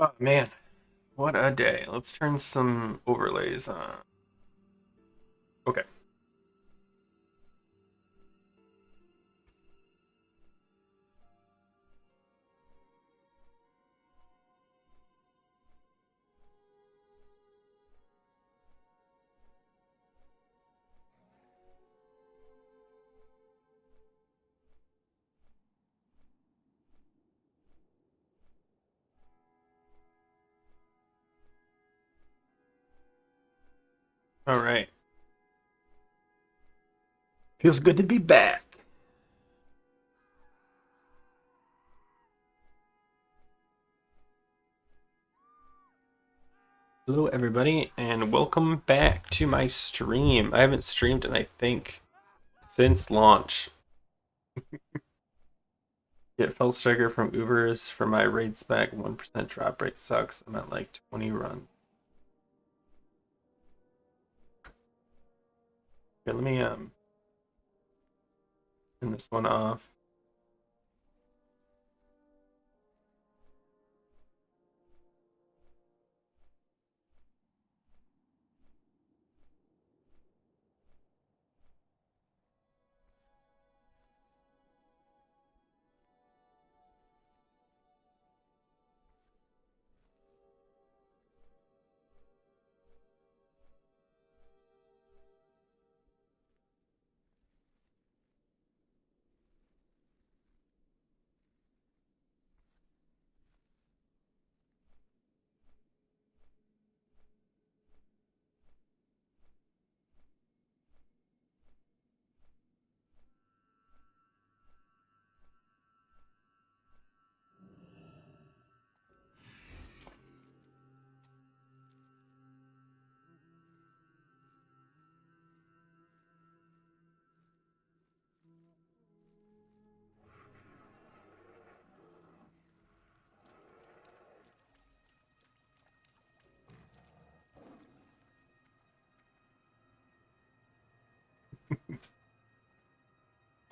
Oh man, what a day. Let's turn some overlays on. Okay. All right. Feels good to be back. Hello everybody and welcome back to my stream. I haven't streamed in I think since launch. Get Fell Striker from Ubers for my raid spec. 1% drop rate sucks. I'm at like 20 runs. Okay, let me turn this one off.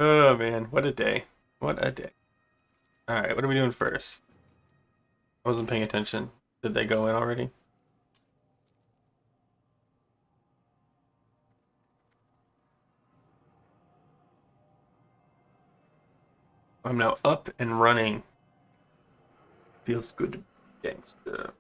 Oh man, what a day. What a day. All right, what are we doing first? I wasn't paying attention. Did they go in already? I'm now up and running. Feels good to be gangsta.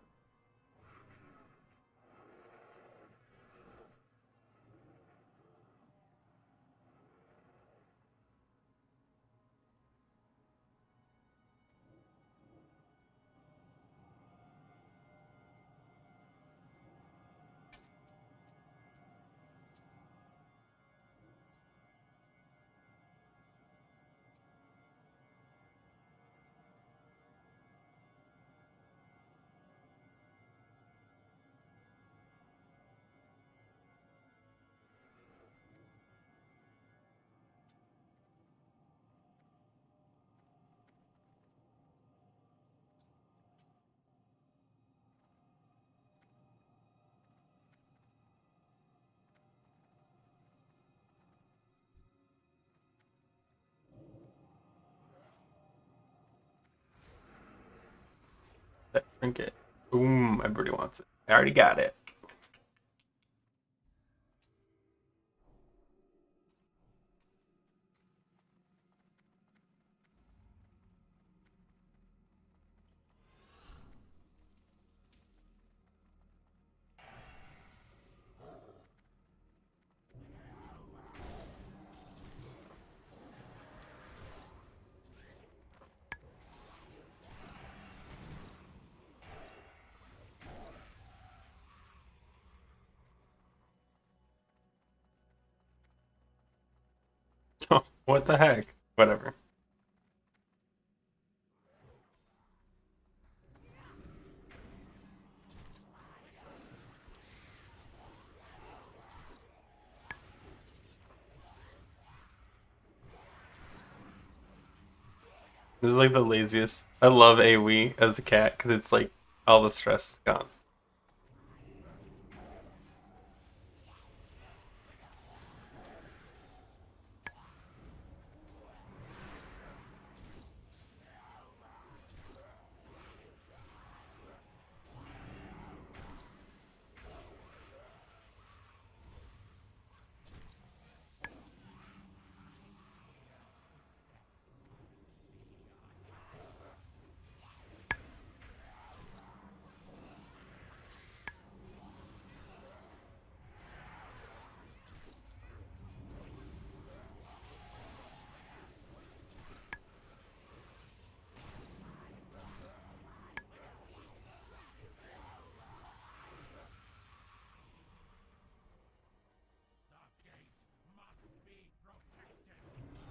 That trinket. Boom, everybody wants it. I already got it. What the heck? Whatever. This is like the laziest. I love AoE as a cat because it's like all the stress is gone.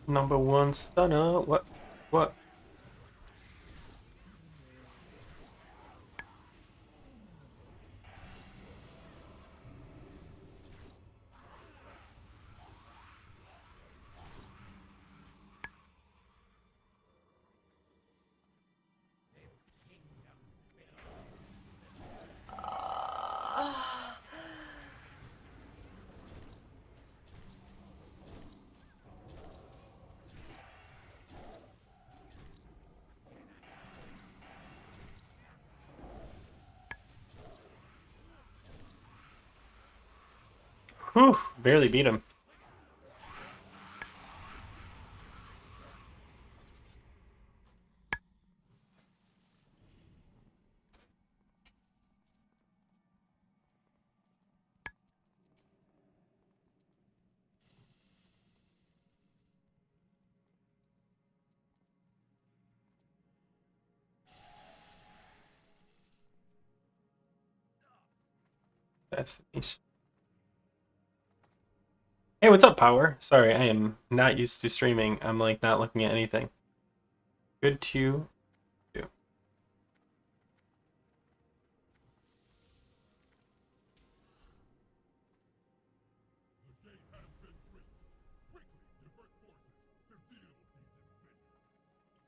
Number one stunner. What? What? Whew, barely beat him. That's niche. Hey, what's up, Power? Sorry, I am not used to streaming. I'm like not looking at anything. Good to do.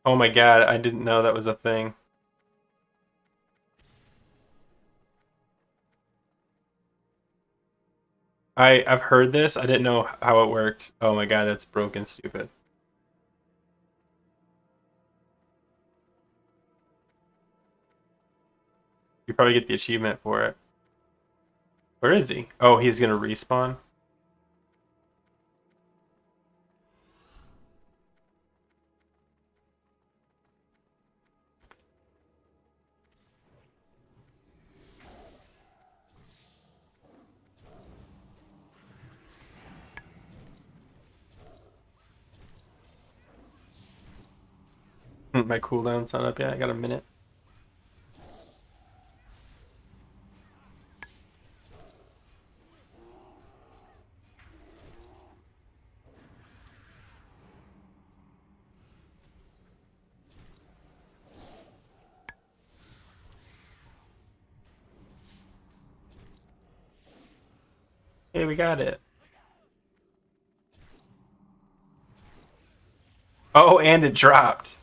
Oh my god, I didn't know that was a thing. I've heard this. I didn't know how it worked. Oh my god, that's broken stupid. You probably get the achievement for it. Where is he? Oh, he's gonna respawn. My cooldown's not up yet. I got a minute. Hey, we got it. Oh, and it dropped.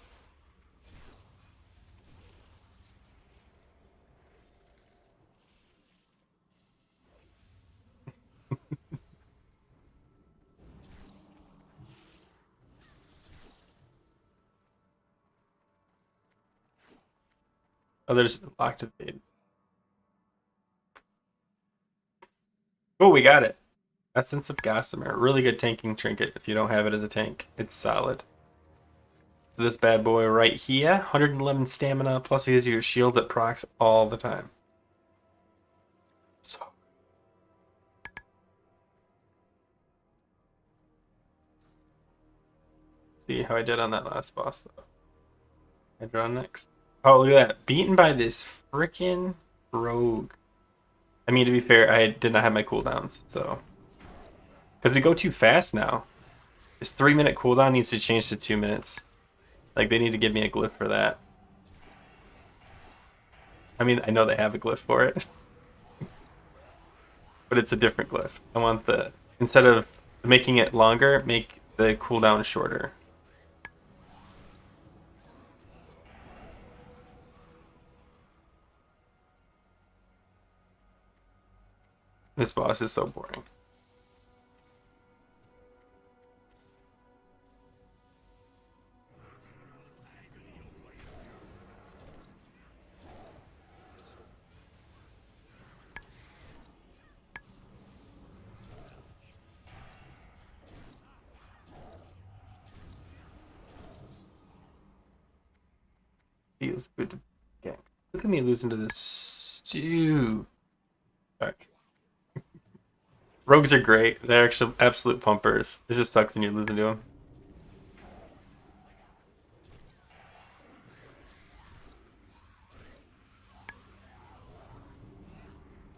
Oh, there's locked evade. Oh, we got it. Essence of Gossamer. Really good tanking trinket if you don't have it as a tank. It's solid. So this bad boy right here, 111 stamina, plus he gives you a shield that procs all the time. So see how I did on that last boss though. I draw next. Oh, look at that. Beaten by this freaking rogue. I mean, to be fair, I did not have my cooldowns, so. Because we go too fast now. This 3-minute cooldown needs to change to 2 minutes. Like, they need to give me a glyph for that. I mean, I know they have a glyph for it. But it's a different glyph. I want the... Instead of making it longer, make the cooldown shorter. This boss is so boring. Feels good to gank. Look at me losing to this stew. Fuck. Rogues are great. They're actually absolute pumpers. It just sucks when you're losing to them.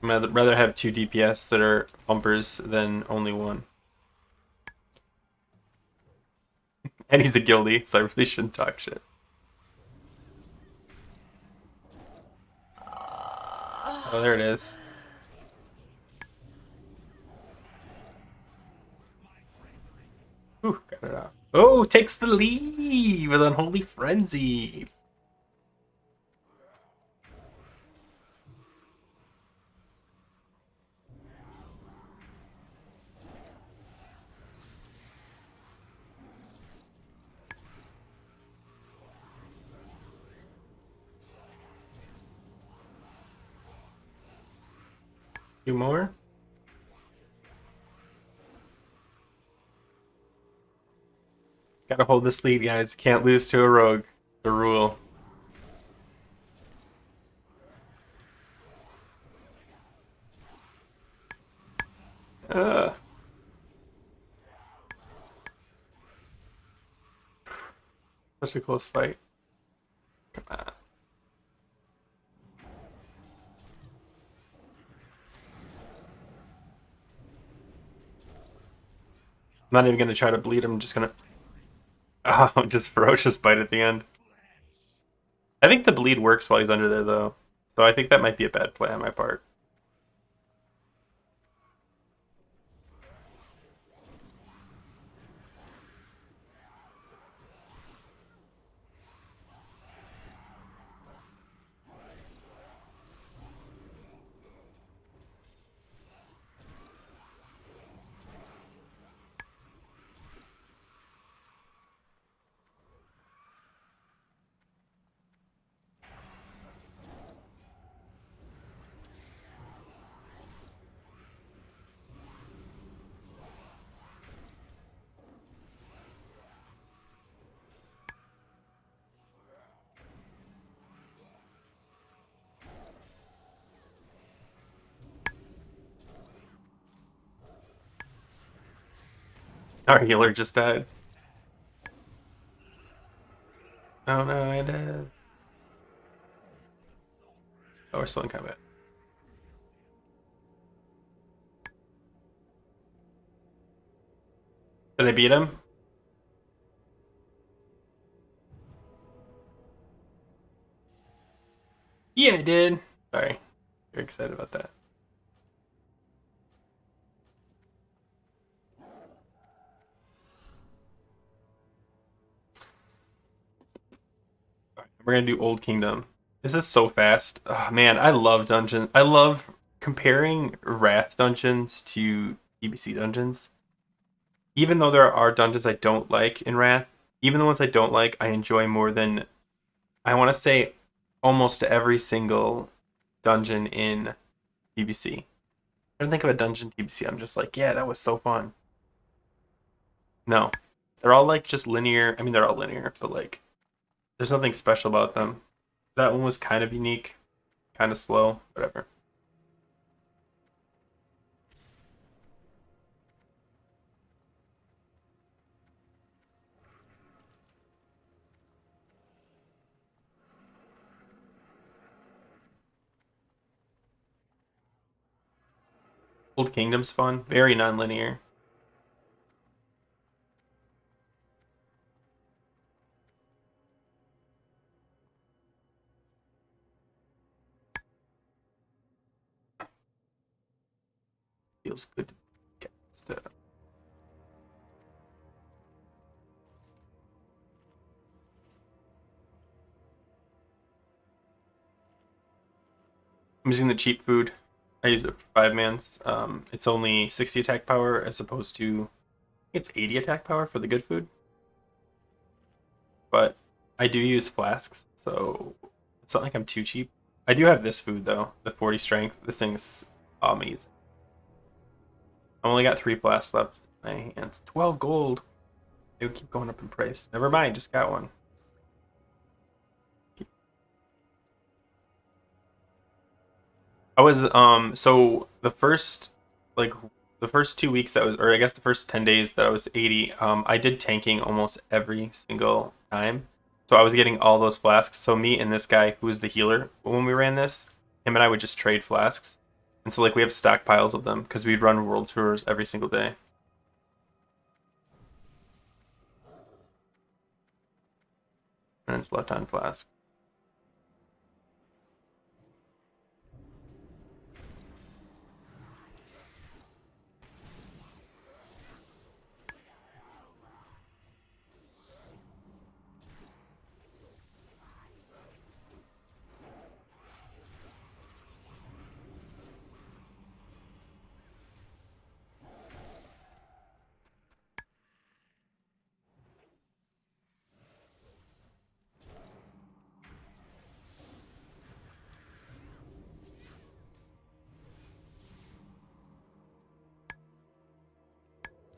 I'd rather have 2 DPS that are pumpers than only one. And he's a guildie, so I really shouldn't talk shit. Oh, there it is. Ooh, got it off. Oh, takes the lead with Unholy Frenzy. Two more. Gotta hold this lead, guys. Can't lose to a rogue. The rule. Uh, Such a close fight. Come on. I'm not even gonna try to bleed him. I'm just gonna just ferocious bite at the end. I think the bleed works while he's under there though. So I think that might be a bad play on my part. Our healer just died. Oh no, I did. Oh, we're still in combat. Did I beat him? Yeah, I did. Sorry. Very excited about that. All right, we're gonna do Old Kingdom. This is so fast. Oh, man, I love dungeons. I love comparing Wrath dungeons to DBC dungeons. Even though there are dungeons I don't like in Wrath, even the ones I don't like, I enjoy more than I want to say almost every single dungeon in DBC. I don't think of a dungeon DBC. I'm just like, yeah, that was so fun. No, they're all like just linear. I mean, they're all linear, but like, there's nothing special about them. That one was kind of unique, kind of slow, whatever. Old Kingdom's fun, very non-linear. Feels good. I'm using the cheap food. I use it for 5 mans. It's only 60 attack power as opposed to it's 80 attack power for the good food. But I do use flasks, so it's not like I'm too cheap. I do have this food though, the 40 strength. This thing's amazing. I only got 3 flasks left in my hands. 12 gold. They would keep going up in price. Never mind, just got one. I was so the first 2 weeks that was, or I guess the first 10 days that I was 80, I did tanking almost every single time. So I was getting all those flasks. So me and this guy who was the healer when we ran this, him and I would just trade flasks. And so like we have stockpiles of them because we'd run world tours every single day. And it's left on flask.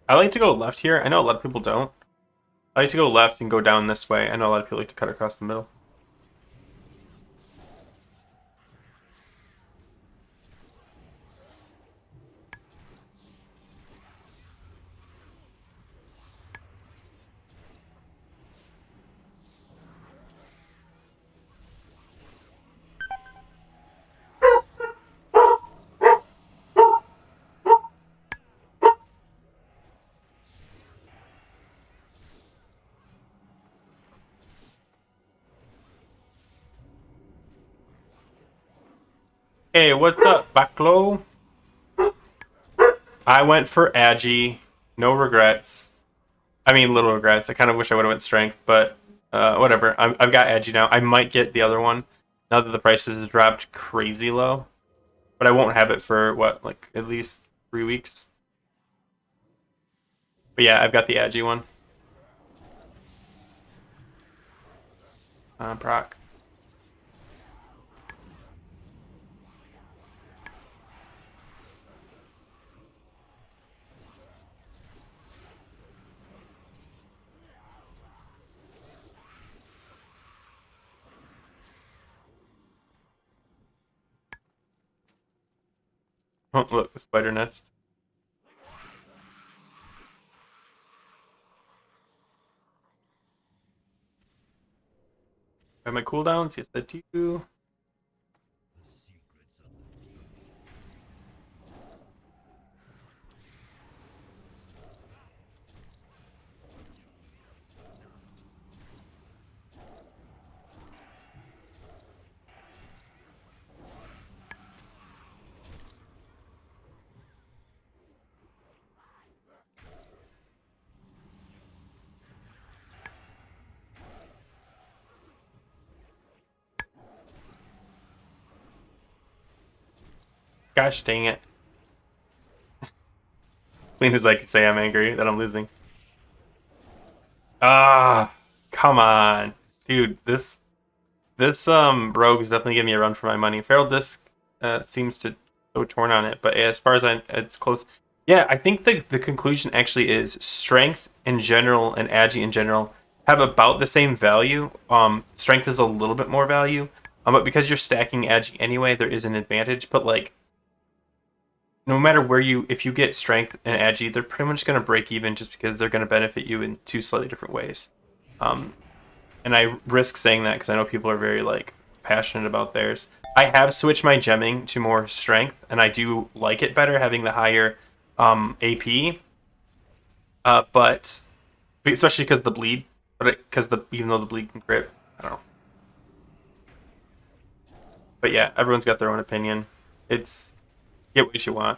I like to go left here. I know a lot of people don't. I like to go left and go down this way. I know a lot of people like to cut across the middle. Hey, what's up, Baklo? I went for Agi. No regrets. I mean, little regrets. I kind of wish I would have went strength, but whatever. I've got Agi now. I might get the other one now that the prices have dropped crazy low. But I won't have it for, what, like at least 3 weeks? But yeah, I've got the Agi one. Proc. Oh, look, the spider nest. Have my cooldowns? Yes, I do. Gosh dang it. Clean as I can say I'm angry that I'm losing. Ah, come on. Dude, this rogue is definitely giving me a run for my money. Feral Disc seems to go torn on it, but as far as it's close. Yeah, I think the conclusion actually is strength in general and agi in general have about the same value. Strength is a little bit more value, but because you're stacking agi anyway, there is an advantage. But like, no matter where if you get strength and agi, they're pretty much going to break even just because they're going to benefit you in two slightly different ways. And I risk saying that because I know people are very like passionate about theirs. I have switched my gemming to more strength, and I do like it better having the higher AP. But especially because the bleed, but because even though the bleed can crit, I don't know. But yeah, everyone's got their own opinion. It's get what you want.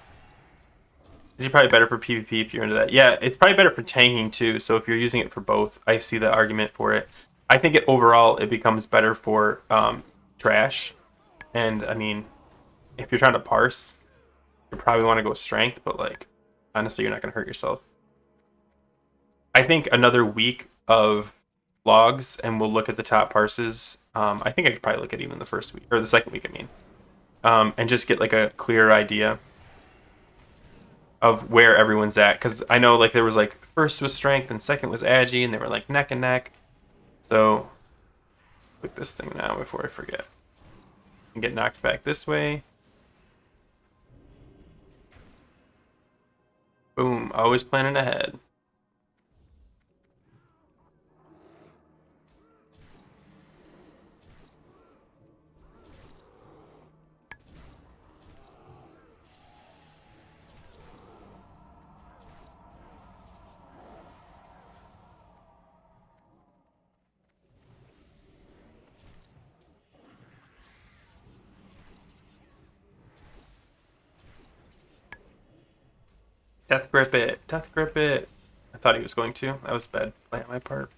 It's probably better for PvP if you're into that. Yeah, it's probably better for tanking too. So if you're using it for both, I see the argument for it. I think overall it becomes better for trash. And I mean, if you're trying to parse, you probably want to go strength, but like honestly, you're not going to hurt yourself. I think another week of logs, and we'll look at the top parses. I think I could probably look at even the first week or the second week. I mean, and just get like a clearer idea of where everyone's at, because I know like there was like first was strength and second was agi, and they were like neck and neck. So click this thing now before I forget and get knocked back this way. Boom, always planning ahead. Death grip it. Death grip it. I thought he was going to. That was bad play on my part.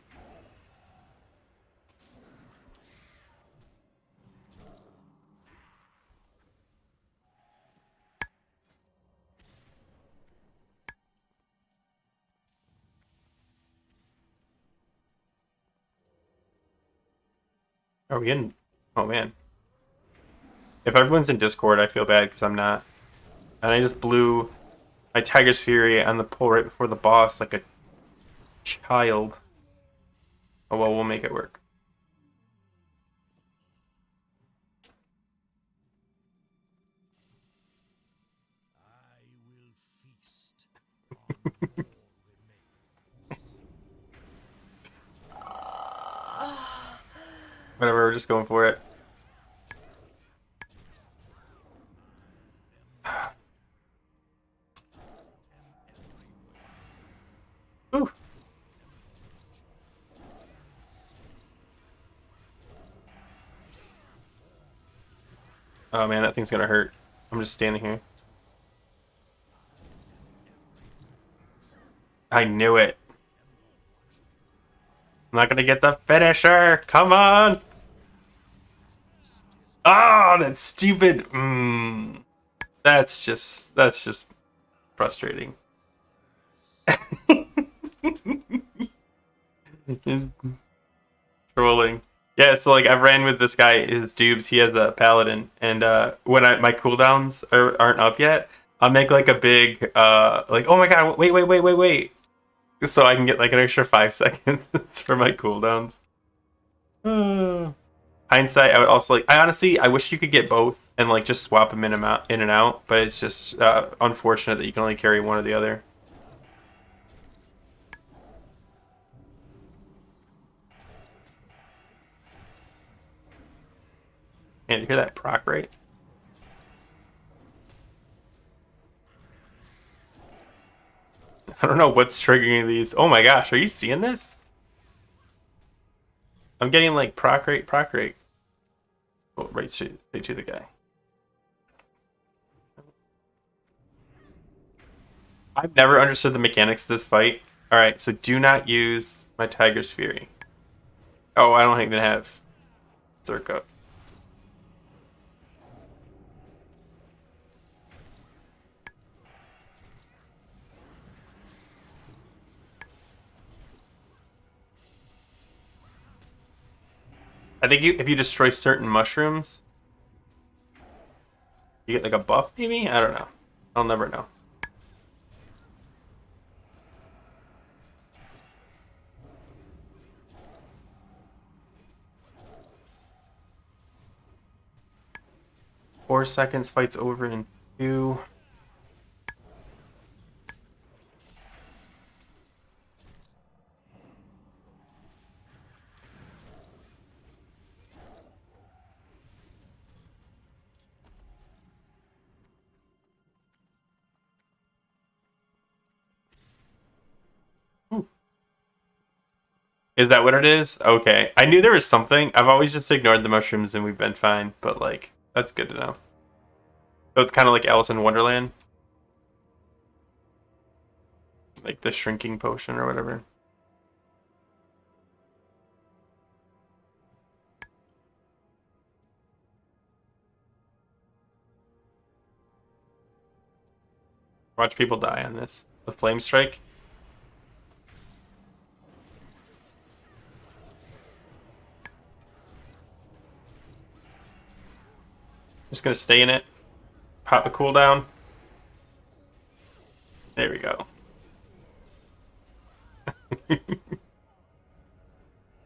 Are we in? Oh man. If everyone's in Discord, I feel bad because I'm not. And I just blew my Tiger's Fury on the pull right before the boss like a child. Oh well, we'll make it work. Whatever, we're just going for it. Ooh. Oh man, that thing's gonna hurt. I'm just standing here. I knew it. I'm not gonna get the finisher. Come on. Oh, that's stupid. That's just frustrating. Trolling. Yeah, so like I ran with this guy, his dubes, he has a paladin, and when my cooldowns aren't up yet, I'll make like a big like, oh my god, wait. So I can get like an extra 5 seconds for my cooldowns. Hindsight, I would also like, I wish you could get both and like just swap them in and out, but it's just unfortunate that you can only carry one or the other. And you hear that proc rate? I don't know what's triggering these. Oh my gosh, are you seeing this? I'm getting like proc rate. Oh, right to the guy. I've never understood the mechanics of this fight. Alright, so do not use my Tiger's Fury. Oh, I don't even have Zerka. I think if you destroy certain mushrooms, you get like a buff, maybe? I don't know. I'll never know. Four seconds, fight's over in 2. Is that what it is? Okay. I knew there was something. I've always just ignored the mushrooms and we've been fine, but like, that's good to know. So it's kind of like Alice in Wonderland. Like the shrinking potion or whatever. Watch people die on this. The flame strike. Just gonna stay in it. Pop a cooldown. There we go.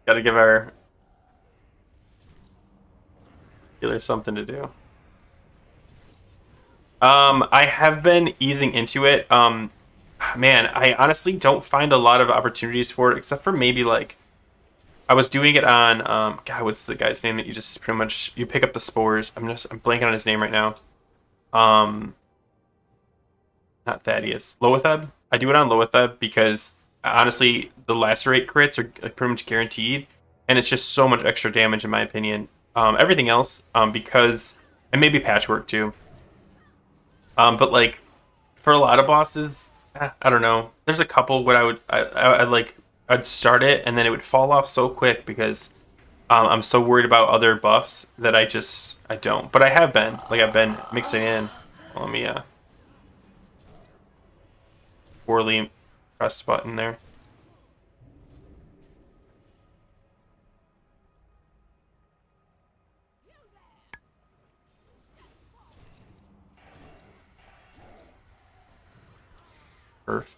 Gotta give our healer something to do. I have been easing into it. Man, I honestly don't find a lot of opportunities for it, except for maybe like I was doing it on God, what's the guy's name that you just pretty much you pick up the spores? I'm blanking on his name right now. Not Thaddeus. Loetheb. I do it on Loetheb because honestly, the lacerate crits are like, pretty much guaranteed, and it's just so much extra damage in my opinion. Everything else, because and maybe patchwork too. But like for a lot of bosses, I don't know. There's a couple what I'd like I'd start it and then it would fall off so quick because I'm so worried about other buffs that I don't. But I have been I've been mixing in. Well, let me poorly pressed button there. Perf.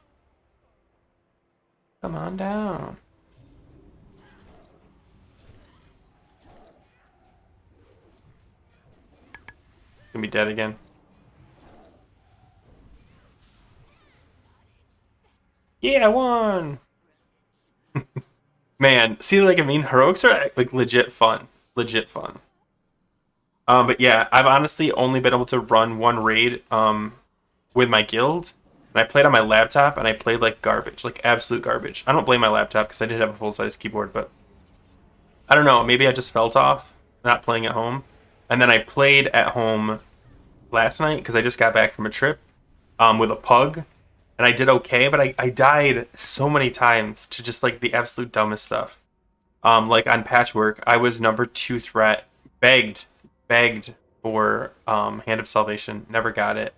Come on down. Gonna be dead again. Yeah, I won. Man, see, like I mean, heroics are like legit fun, legit fun. But yeah, I've honestly only been able to run one raid with my guild. And I played on my laptop and I played like garbage, like absolute garbage. I don't blame my laptop because I did have a full size keyboard, but I don't know. Maybe I just felt off not playing at home. And then I played at home last night because I just got back from a trip with a pug. And I did okay, but I died so many times to just like the absolute dumbest stuff. Like on Patchwork, I was number 2 threat, begged for Hand of Salvation, never got it.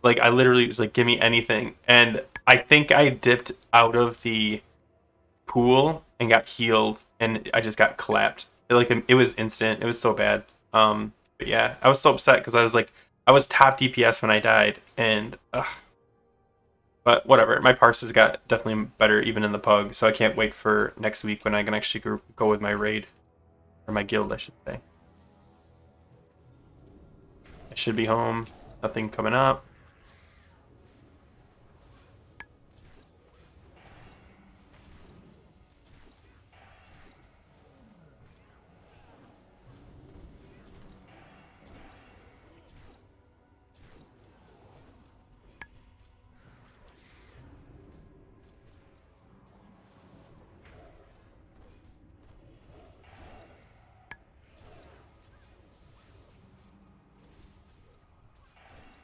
Like I literally was like, give me anything, and I think I dipped out of the pool and got healed, and I just got clapped. It was instant. It was so bad. But yeah, I was so upset because I was like, I was top DPS when I died, and but whatever. My parses got definitely better even in the pug, so I can't wait for next week when I can actually go with my raid or my guild, I should say. I should be home. Nothing coming up.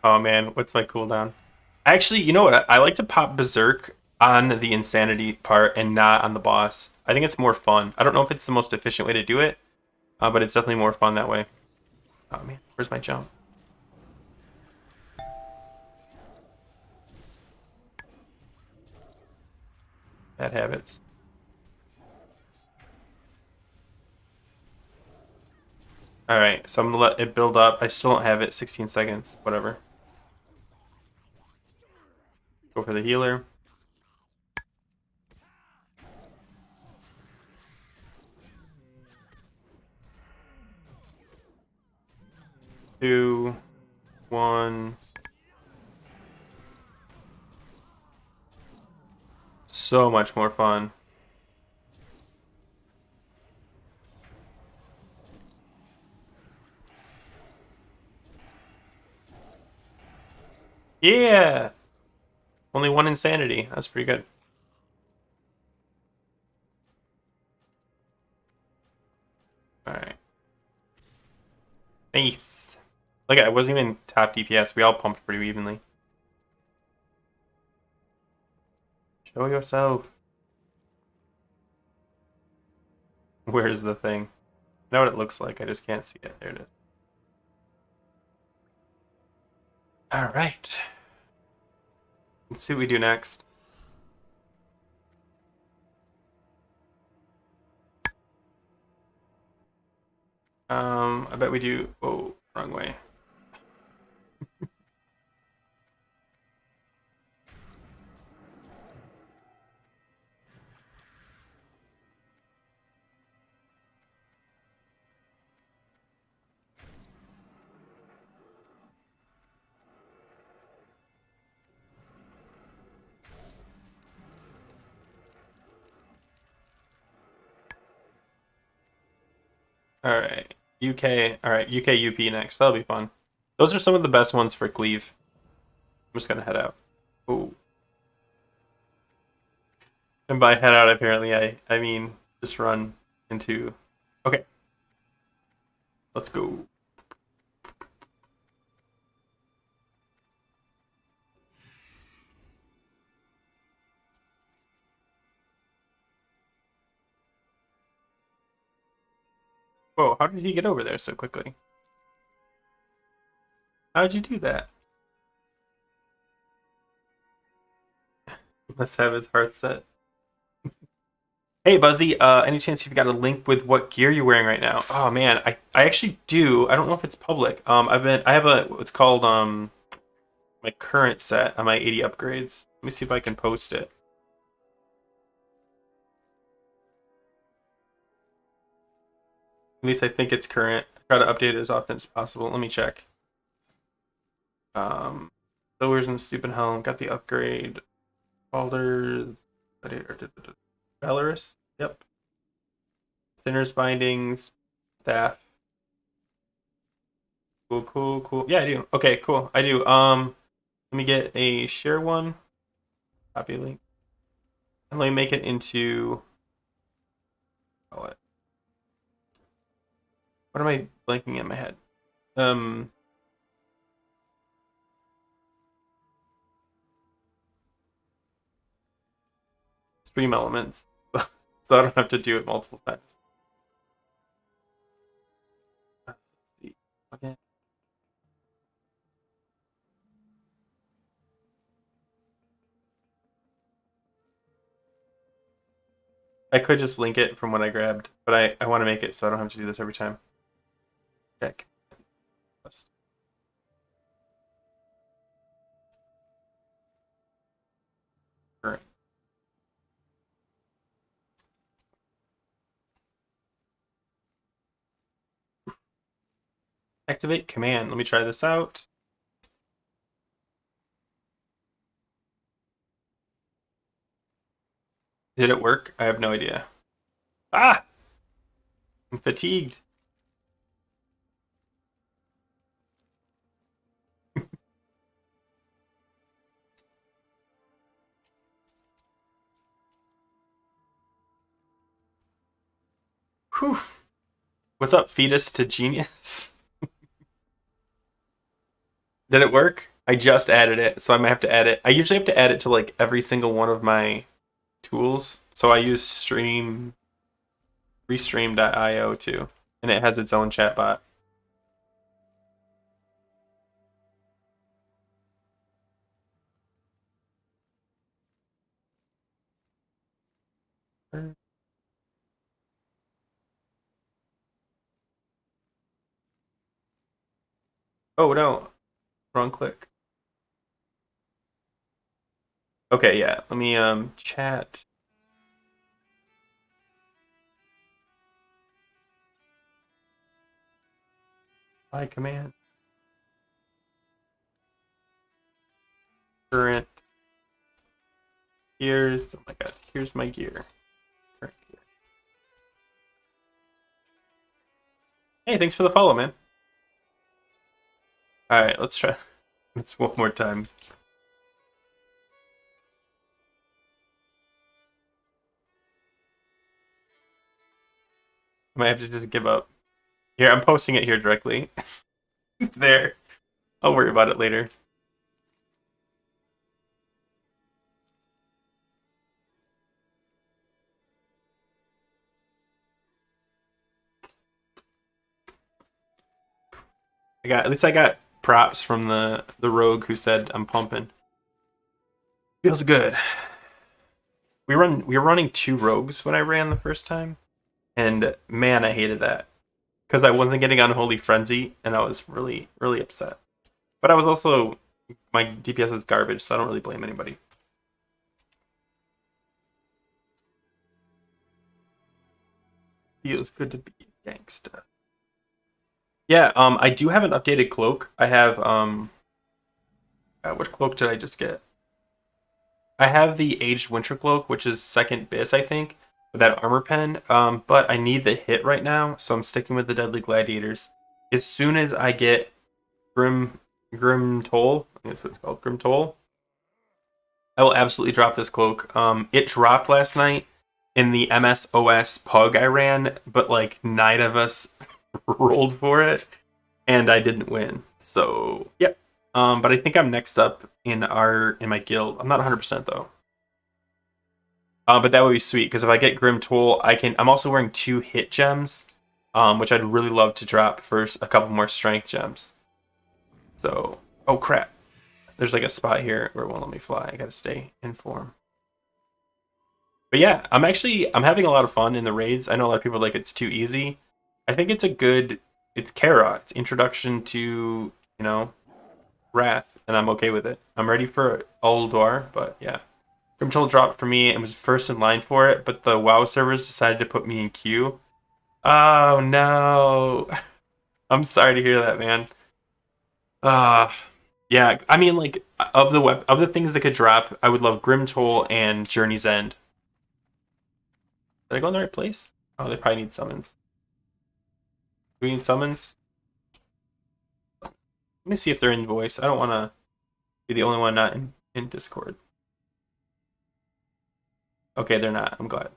Oh man, what's my cooldown? Actually, you know what? I like to pop Berserk on the insanity part and not on the boss. I think it's more fun. I don't know if it's the most efficient way to do it, but it's definitely more fun that way. Oh man, where's my jump? Bad habits. All right, so I'm gonna let it build up. I still don't have it. 16 seconds, whatever. Go for the healer. Two, one. So much more fun. Yeah, only one insanity. That's pretty good. All right, nice. Look at it, wasn't even top DPS. We all pumped pretty evenly. Show yourself. Where's the thing? I know what it looks like. I just can't see it. There it is. All right. Let's see what we do next. I bet we do. Oh, wrong way. All right. UK. All right. UK UP next. That'll be fun. Those are some of the best ones for cleave. I'm just gonna head out. Oh. And by head out, apparently, I mean just run into. Okay. Let's go. Whoa, how did he get over there so quickly? How'd you do that? He must have his heart set. Hey Buzzy, any chance you've got a link with what gear you're wearing right now? Oh man, I actually do. I don't know if it's public. I have a what's called my current set on my 80 upgrades. Let me see if I can post it. At least I think it's current. I try to update it as often as possible. Let me check. Lowers and stupid helm. Got the upgrade. Baldur's. Belarus. Yep. Sinner's bindings. Staff. Cool, cool, cool. Yeah, I do. Okay, cool. I do. Let me get a share one. Copy link. And let me make it into. What am I blanking in my head? Stream elements. So I don't have to do it multiple times. Let's see. Okay. I could just link it from what I grabbed, but I want to make it so I don't have to do this every time. Check. Current. Activate command. Let me try this out. Did it work? I have no idea. Ah! I'm fatigued. Whew. What's up, fetus to genius? Did it work? I just added it, so I might have to add it. I usually have to add it to like every single one of my tools. So I use restream.io too, and it has its own chatbot. Oh no, wrong click. Okay, yeah. Let me chat. By command. Current. Here's, oh my god, here's my gear. Current gear. Hey, thanks for the follow, man. Alright, let's try this one more time. I might have to just give up. Here, I'm posting it here directly. There. I'll worry about it later. At least I got props from the rogue who said I'm pumping. Feels good. We were running 2 rogues when I ran the first time, and man, I hated that because I wasn't getting Unholy Frenzy, and I was really really upset. But I was also my DPS was garbage, so I don't really blame anybody. Feels good to be a gangsta. Yeah, I do have an updated cloak. I have what cloak did I just get? I have the Aged Winter Cloak, which is second bis, I think, with that armor pen. But I need the hit right now, so I'm sticking with the Deadly Gladiators. As soon as I get Grim Toll, I think that's what it's called, Grim Toll, I will absolutely drop this cloak. It dropped last night in the MSOS pug I ran, but like 9 of us rolled for it, and I didn't win. So yep. But I think I'm next up in my guild. I'm not 100% though. But that would be sweet because if I get Grim Toll, I'm also wearing 2 hit gems, which I'd really love to drop for a couple more strength gems. So, oh crap. There's like a spot here where it won't let me fly. I gotta stay in form. But yeah, I'm having a lot of fun in the raids. I know a lot of people are like it's too easy. I think it's Kara. It's introduction to, Wrath, and I'm okay with it. I'm ready for Ulduar, but yeah. Grimtoll dropped for me and was first in line for it, but the WoW servers decided to put me in queue. Oh no. I'm sorry to hear that, man. Uh yeah, I mean like of the things that could drop, I would love Grimtoll and Journey's End. Did I go in the right place? Oh, they probably need summons. Do we need summons? Let me see if they're in voice. I don't want to be the only one not in Discord. Okay, they're not. I'm glad.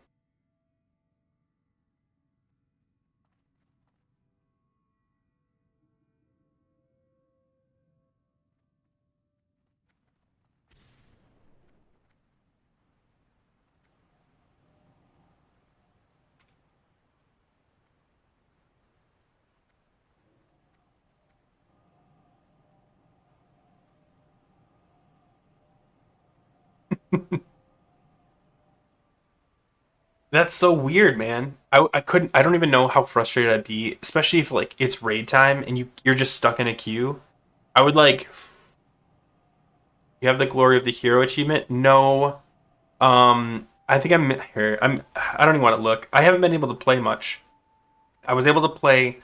That's so weird, man. I don't even know how frustrated I'd be, especially if like it's raid time and you're just stuck in a queue. I would like you have the glory of the hero achievement. No. I think I'm here. I don't even want to look. I haven't been able to play much. I was able to play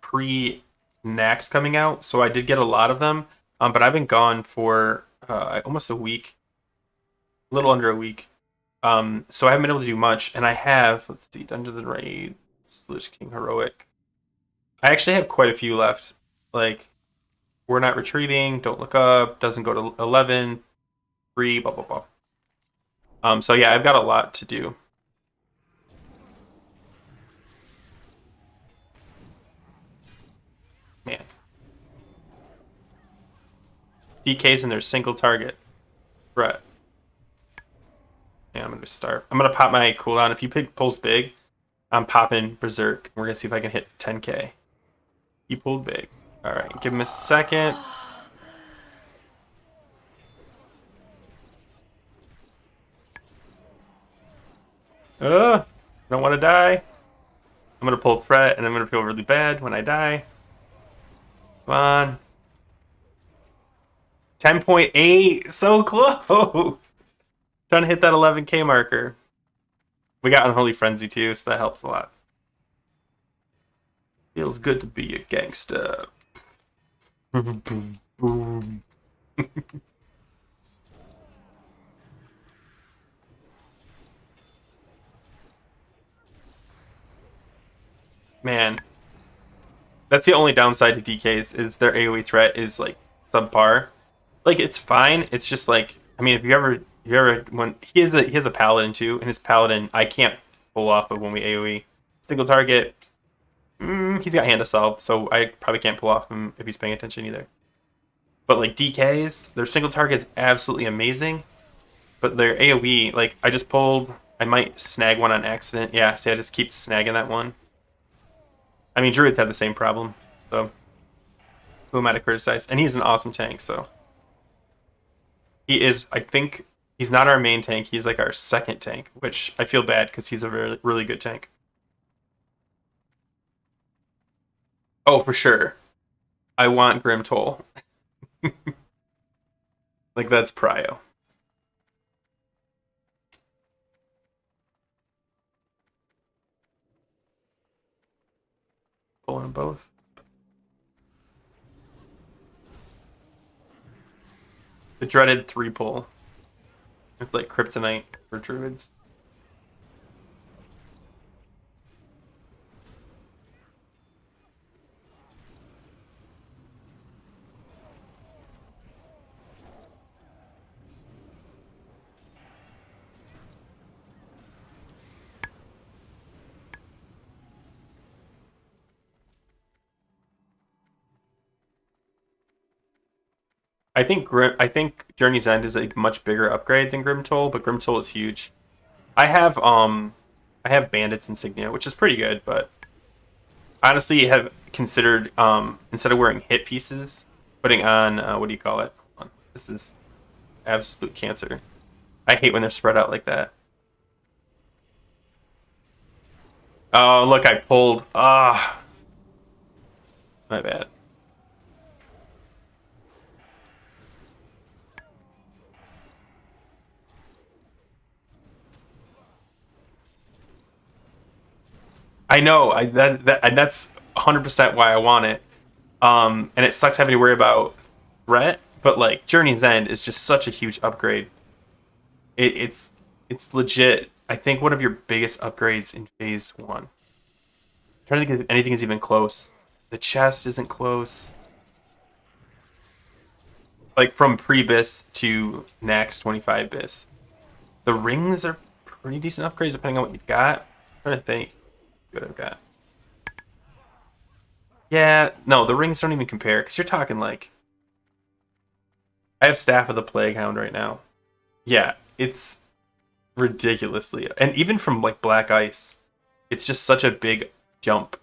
pre Nax coming out, so I did get a lot of them. But I've been gone for almost a week, a little under a week. So I haven't been able to do much, and I have, let's see, Dungeons and Raids, Lich King Heroic. I actually have quite a few left. Like, We're Not Retreating, Don't Look Up, doesn't go to 11, 3, blah, blah, blah. So yeah, I've got a lot to do. Man. DKs in their single target. Threat. Yeah, I'm gonna start. I'm gonna pop my cooldown. If you pick pulls big, I'm popping Berserk. We're gonna see if I can hit 10k. He pulled big. Alright, give him a second. Don't want to die. I'm gonna pull threat and I'm gonna feel really bad when I die. Come on. 10.8, so close. Trying to hit that 11k marker. We got Unholy Frenzy too, so that helps a lot. Feels good to be a gangster. Boom, boom. Man, that's the only downside to DKs is their AoE threat is like subpar. Like it's fine. It's just like I mean, if you ever when he has a paladin too, and his paladin I can't pull off of when we AoE single target. He's got hand to solve, so I probably can't pull off him if he's paying attention either. But like DKs, their single target is absolutely amazing. But their AoE, like I just pulled, I might snag one on accident. Yeah, see, I just keep snagging that one. I mean, Druids have the same problem, so who am I to criticize? And he's an awesome tank, so he is. I think he's not our main tank. He's like our second tank, which I feel bad because he's a really, really good tank. Oh, for sure. I want Grim Toll. Like that's prio. Pulling them both. The dreaded 3 pull. It's like kryptonite for druids. I think Journey's End is a much bigger upgrade than Grim Toll, but Grim Toll is huge. I have Bandit's Insignia, which is pretty good, but honestly have considered instead of wearing hit pieces, putting on what do you call it? Hold on. This is absolute cancer. I hate when they're spread out like that. Oh, look, I pulled. Ah, my bad. I know. And that's 100% why I want it. And it sucks having to worry about threat, but like Journey's End is just such a huge upgrade. It's legit. I think one of your biggest upgrades in Phase One. I'm trying to think if anything is even close. The chest isn't close. Like from pre-bis to next 25 bis. The rings are pretty decent upgrades depending on what you've got. I'm trying to think what I've got. Yeah, no, the rings don't even compare because you're talking like I have Staff of the Plague Hound right now. Yeah, it's ridiculously, and even from like Black Ice, it's just such a big jump.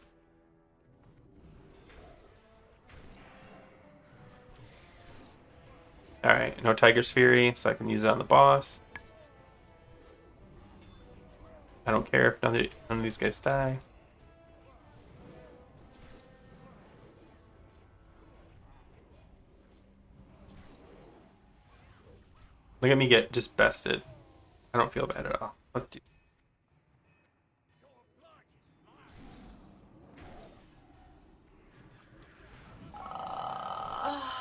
All right, no Tiger's Fury, so I can use it on the boss. I don't care if none of these guys die. Look at me get just bested. I don't feel bad at all. Let's do.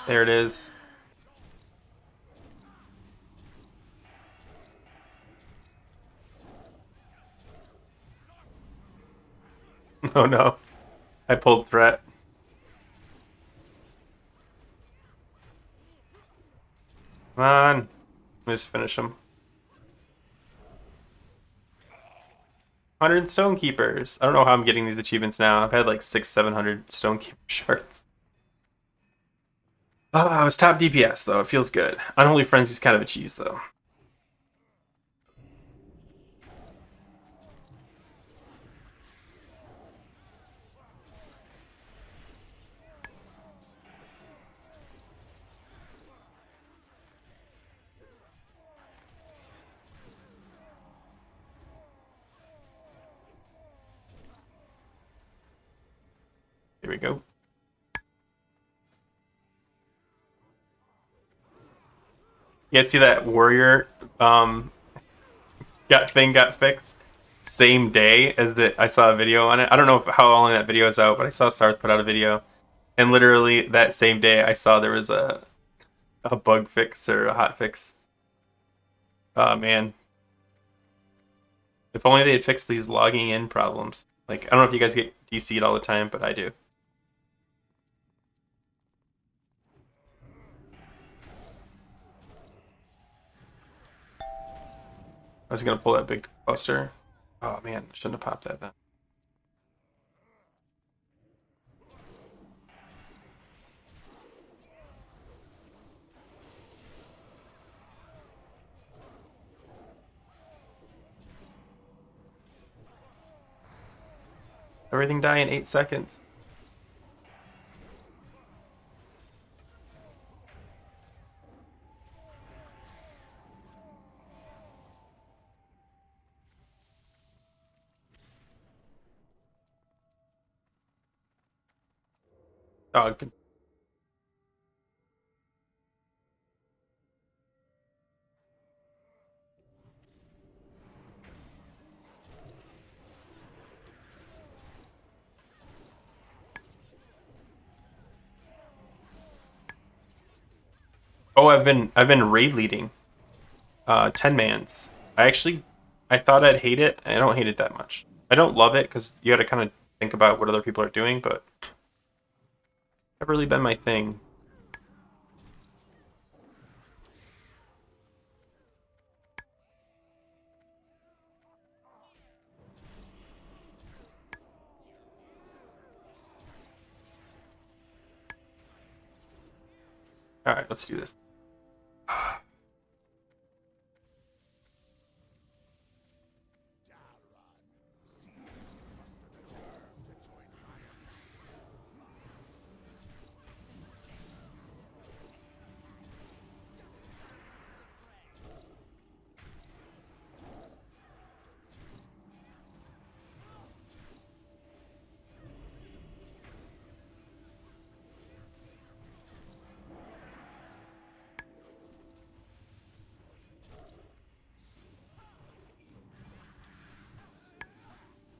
There it is. Oh no, I pulled threat. Come on, let me just finish him. 100 Stonekeepers. I don't know how I'm getting these achievements now. I've had like 700 Stonekeeper shards. Oh, I was top DPS though. It feels good. Unholy Frenzy's kind of a cheese though. Here we go. Yeah, see that warrior got fixed same day as I saw a video on it. I don't know how long that video is out, but I saw Sarth put out a video, and literally that same day I saw there was a bug fix or a hot fix. Oh man, if only they had fixed these logging in problems. Like I don't know if you guys get DC'd all the time, but I do. I was gonna pull that big buster. Oh man, shouldn't have popped that then. Everything die in 8 seconds. Oh, oh, I've been raid leading 10 mans. I thought I'd hate it. I don't hate it that much. I don't love it because you got to kind of think about what other people are doing, but never really been my thing. All right, let's do this.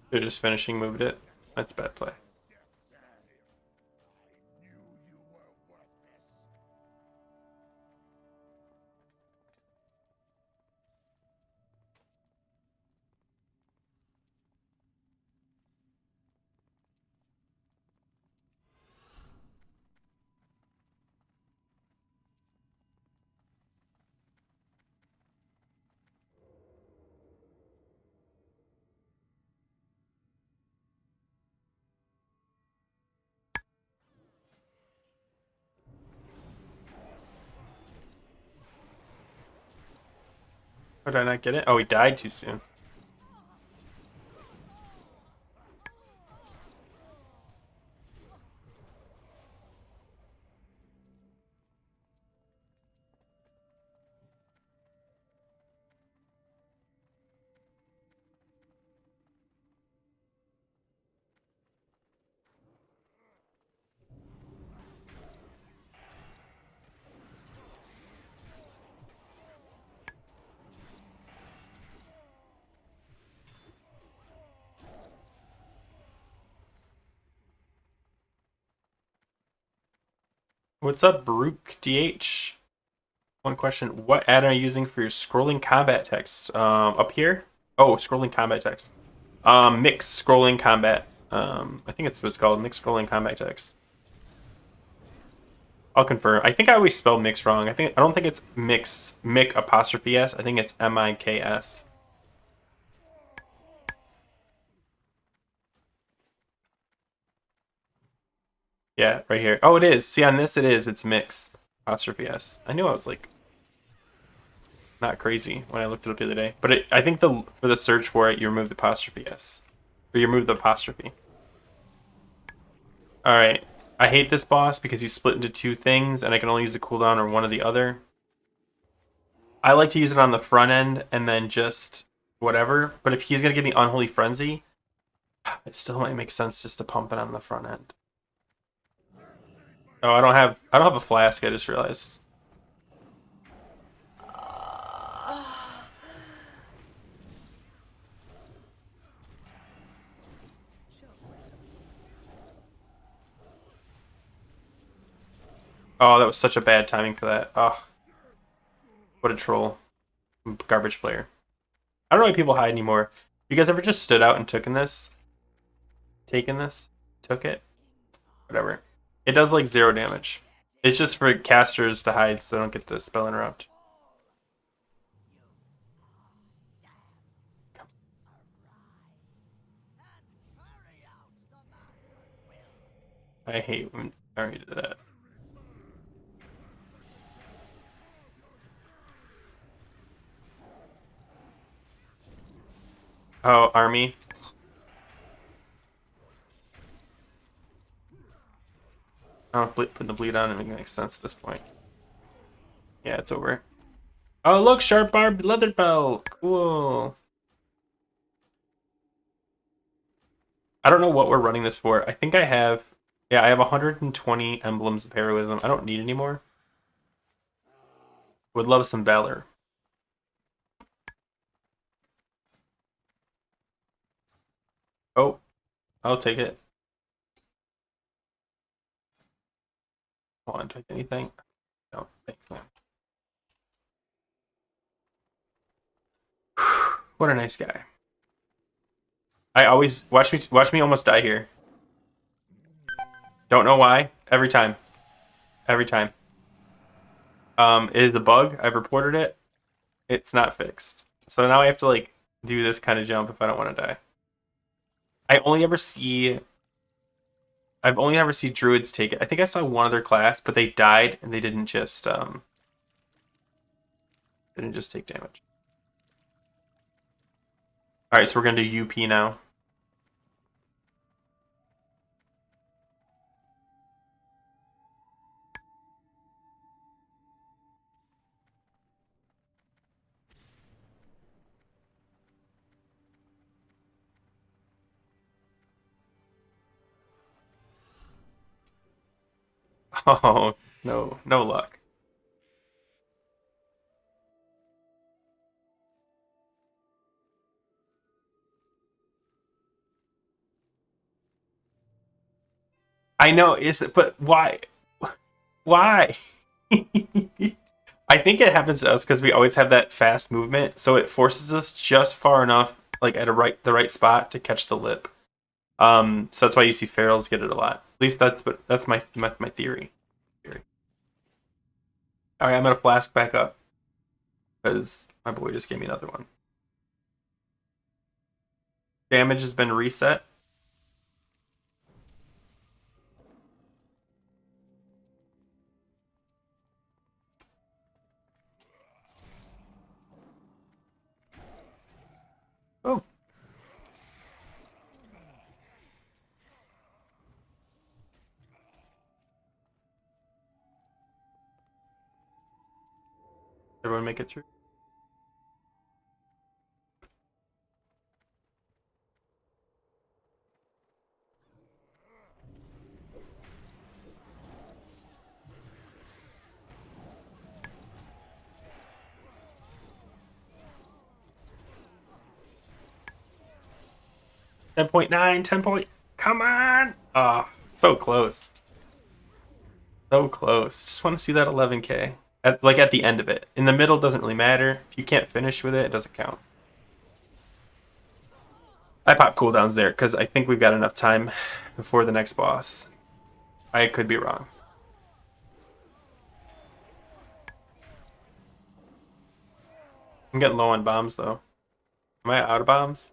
They're just finishing moved it. That's a bad play. How did I not get it? Oh, he died too soon. What's up, Baruch DH? One question. What add are you using for your scrolling combat text? Up here? Oh, scrolling combat text. Mixed scrolling combat. I think it's what it's called, mixed scrolling combat text. I'll confirm. I think I always spell mix wrong. I don't think it's mix mic apostrophe s. I think it's MIKS. Yeah, right here. Oh, it is. See, on this it is. It's mix apostrophe s. I knew I was like not crazy when I looked it up the other day. But I think for the search for it, you remove the apostrophe s, or you remove the apostrophe. All right. I hate this boss because he's split into two things, and I can only use the cooldown or one or the other. I like to use it on the front end and then just whatever. But if he's gonna give me Unholy Frenzy, it still might make sense just to pump it on the front end. Oh, I don't have a flask. I just realized. Oh, that was such a bad timing for that. Oh, what a troll, garbage player. I don't know why people hide anymore. You guys ever just stood out and taken this, took it, whatever. It does like 0 damage. It's just for casters to hide so they don't get the spell interrupt. I hate when I already did that. Oh, army. Oh, putting the bleed on, it makes sense at this point. Yeah, it's over. Oh, look, sharp barbed leather belt. Cool. I don't know what we're running this for. I think I have, yeah, I have 120 emblems of heroism. I don't need any more. Would love some valor. Oh, I'll take it. Hold on, take anything? No, thanks, man. What a nice guy. I always watch me almost die here. Don't know why. Every time. Every time. It is a bug. I've reported it. It's not fixed. So now I have to like do this kind of jump if I don't want to die. I only ever see I've only ever seen druids take it. I think I saw one other class, but they died and they didn't just take damage. All right, so we're gonna do UP now. Oh no, no luck. I know, but why? Why? I think it happens to us because we always have that fast movement, so it forces us just far enough, like at the right spot to catch the lip. So that's why you see ferals get it a lot. At least that's my theory. All right, I'm gonna flask back up because my boy just gave me another one. Damage has been reset. Oh. Everyone make it through. .9, 10 point. Come on! Ah, so close. So close. Just want to see that 11k. At the end of it. In the middle doesn't really matter. If you can't finish with it, it doesn't count. I pop cooldowns there because I think we've got enough time before the next boss. I could be wrong. I'm getting low on bombs though. Am I out of bombs?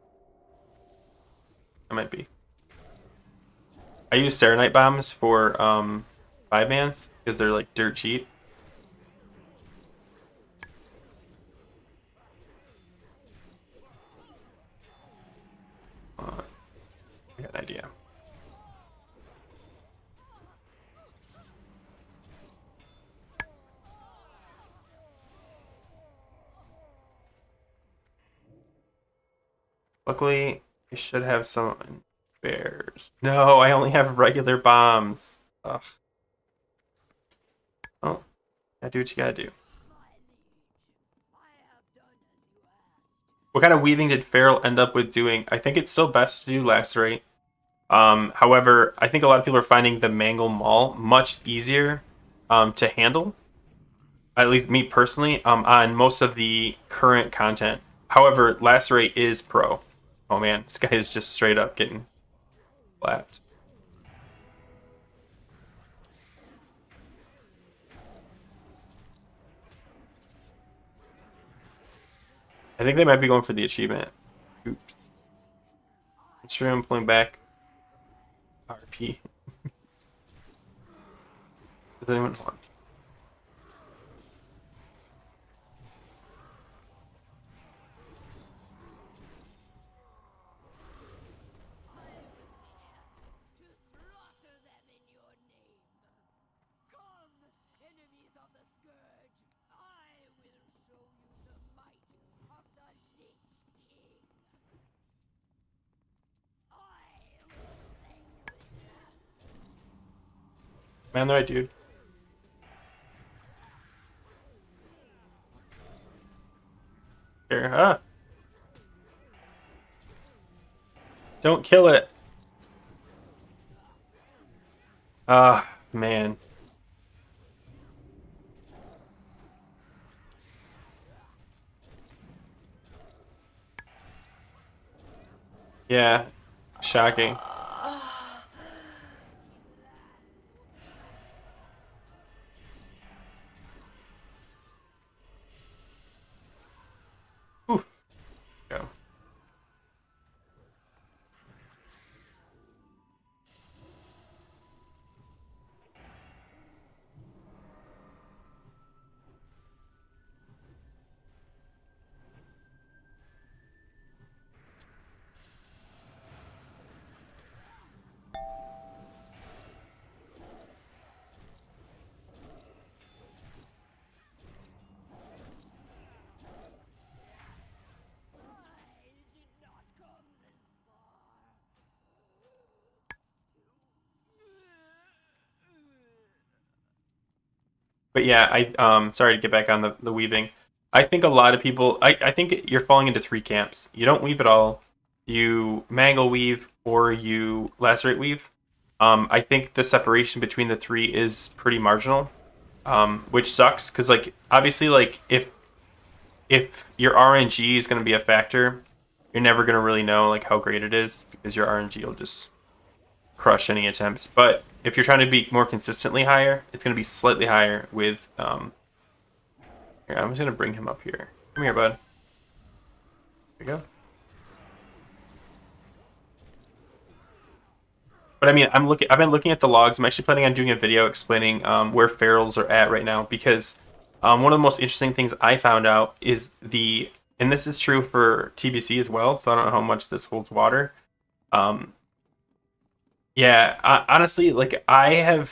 I might be. I use Serenite bombs for 5-mans because they're like dirt cheap. I got an idea. Luckily, I should have some bears. No, I only have regular bombs. Ugh. Oh, gotta do what you gotta do. What kind of weaving did Feral end up with doing? I think it's still best to do Lacerate. However, I think a lot of people are finding the Mangle Maul much easier to handle. At least me personally, on most of the current content. However, Lacerate is pro. Oh man, this guy is just straight up getting slapped. I think they might be going for the achievement. Oops. It's true, I'm pulling back. RP. Does anyone want? Man, the right dude. Here, huh? Don't kill it. Ah, man. Yeah, shocking. Whew. Go. But yeah, sorry to get back on the weaving. I think a lot of people I think you're falling into three camps. You don't weave at all, you mangle weave, or you lacerate weave. I think the separation between the three is pretty marginal, which sucks because like obviously like if your RNG is going to be a factor, you're never going to really know like how great it is because your RNG will just crush any attempts. But if you're trying to be more consistently higher, it's going to be slightly higher with here, I'm just going to bring him up here. Come here, bud. There you go. But I mean, I've been looking at the logs. I'm actually planning on doing a video explaining where ferals are at right now because one of the most interesting things I found out is and this is true for TBC as well. So I don't know how much this holds water. Um, yeah, honestly, like I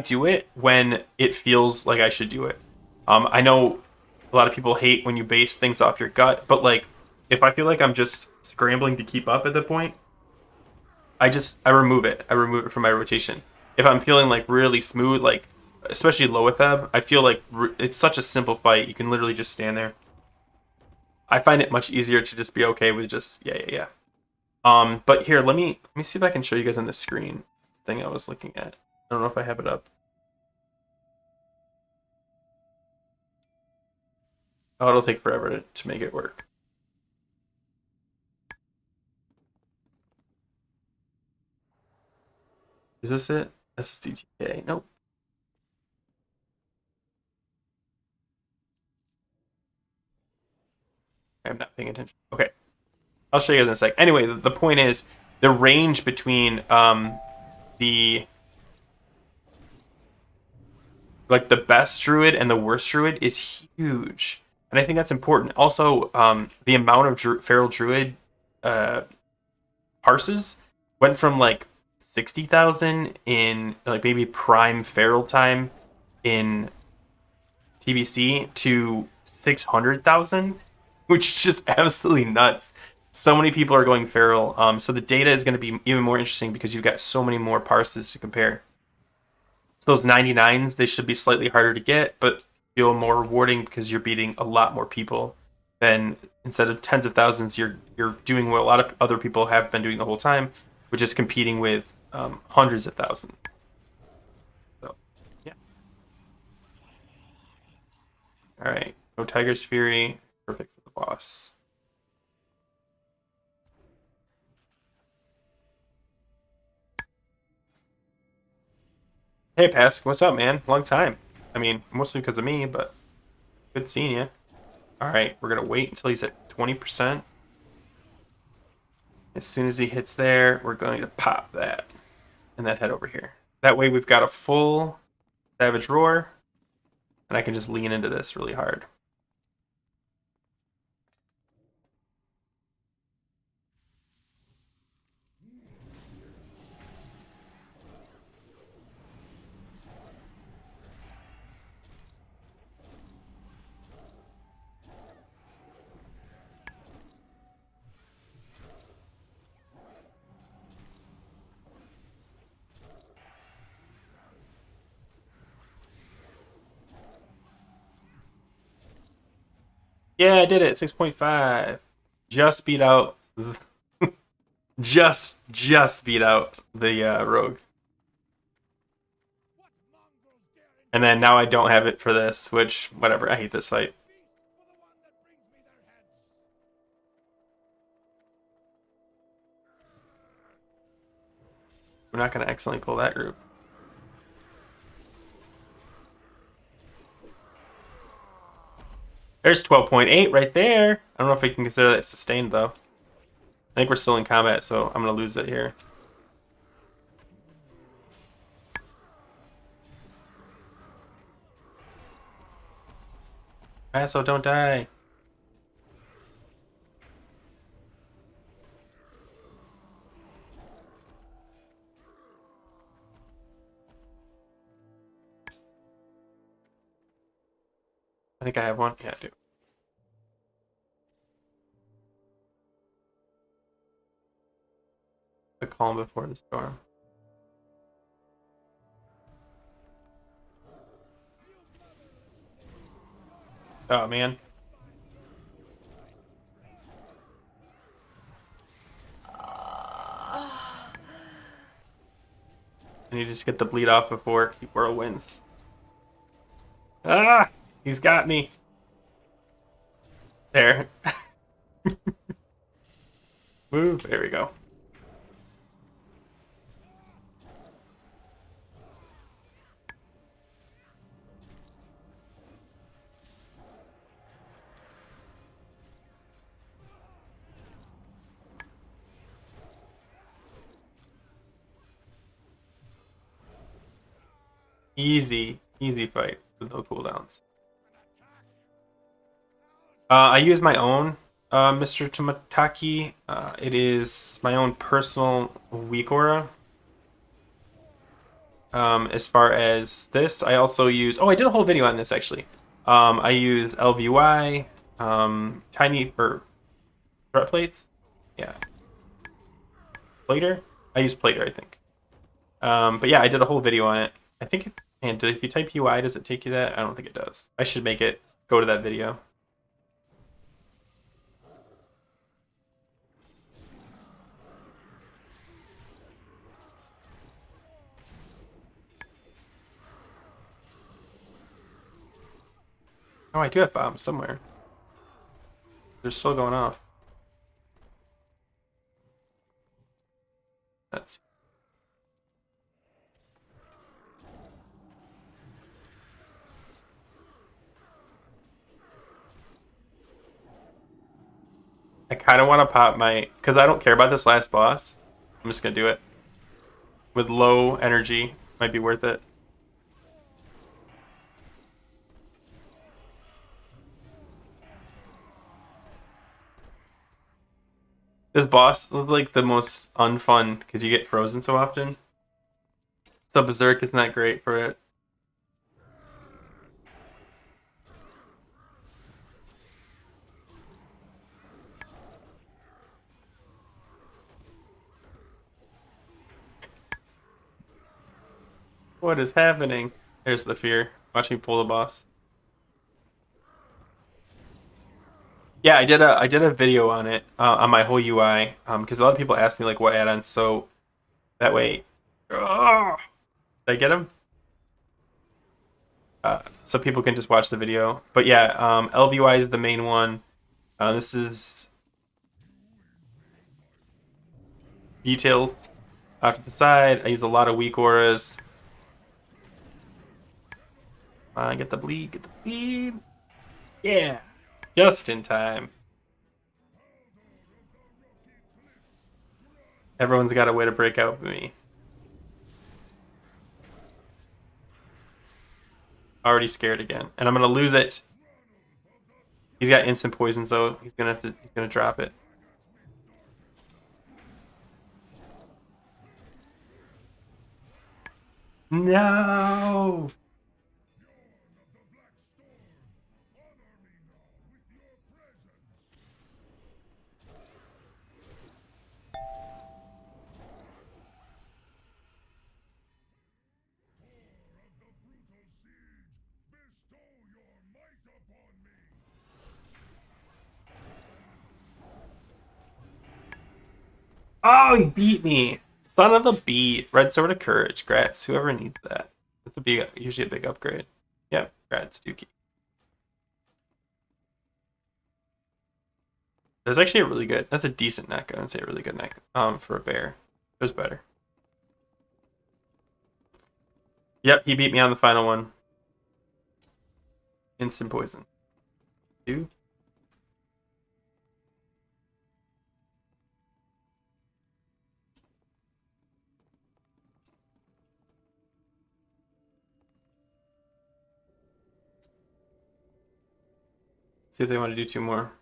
do it when it feels like I should do it. I know a lot of people hate when you base things off your gut, but like if I feel like I'm just scrambling to keep up at the point, I remove it. I remove it from my rotation. If I'm feeling like really smooth, like especially low with Eb, I feel like it's such a simple fight. You can literally just stand there. I find it much easier to just be okay with just yeah. But here, let me see if I can show you guys on the screen thing I was looking at. I don't know if I have it up. Oh, it'll take forever to make it work. Is this it? SSDTK. Nope. I'm not paying attention. Okay. I'll show you guys in a sec. Anyway, the point is the range between the like the best druid and the worst druid is huge, and I think that's important. Also, the amount of feral druid uh, parses went from like 60,000 in like maybe prime feral time in TBC to 600,000, which is just absolutely nuts. So many people are going feral. So the data is going to be even more interesting because you've got so many more parses to compare. So those 99s, they should be slightly harder to get, but feel more rewarding because you're beating a lot more people than instead of tens of thousands, you're doing what a lot of other people have been doing the whole time, which is competing with hundreds of thousands. So yeah. All right. No Tiger's Fury. Perfect for the boss. Hey, Pask, what's up, man? Long time. I mean, mostly because of me, but good seeing you. All right, we're gonna wait until he's at 20%. As soon as he hits there, we're going to pop that and then head over here. That way we've got a full Savage Roar, and I can just lean into this really hard. Yeah, I did it. 6.5. Just beat out. just beat out the rogue. And then now I don't have it for this, which whatever. I hate this fight. We're not going to accidentally pull that group. There's 12.8 right there. I don't know if we can consider that sustained though. I think we're still in combat, so I'm going to lose it here. Passo, don't die. I think I have one. Yeah, I do. The calm before the storm. Oh, man. need to just get the bleed off before he whirlwinds. Ah! He's got me. There. Move. There we go. Easy fight with no cooldowns. I use my own Mr. Tomataki. It is my own personal weak aura. As far as this, I also use. Oh, I did a whole video on this actually. I use LVY, tiny or threat plates. Yeah, plater. I use plater, I think. But yeah, I did a whole video on it. I think it, and if you type UI, does it take you that? I don't think it does. I should make it go to that video. Oh, I do have bombs somewhere. They're still going off. That's. I kind of want to pop my, because I don't care about this last boss. I'm just gonna do it with low energy. Might be worth it. This boss is like the most unfun because you get frozen so often. So Berserk isn't that great for it. What is happening? There's the fear. Watch me pull the boss. Yeah, I did a video on it on my whole UI because a lot of people ask me like what add-ons. So that way, oh, did I get him? So people can just watch the video. But yeah, LVY is the main one. This is details off to the side. I use a lot of weak auras. Get the bleed, get the bleed. Yeah, just in time. Everyone's got a way to break out with me. Already scared again, and I'm gonna lose it. He's got instant poisons though. He's gonna drop it. No. Oh, he beat me. Son of a beat. Red Sword of Courage. Grats. Whoever needs that. That's a big, usually a big upgrade. Yep. Grats, Dookie. That's actually a really good. That's a decent neck. I wouldn't say a really good neck. For a bear, it was better. Yep, he beat me on the final one. Instant poison. Two. See if they want to do two more.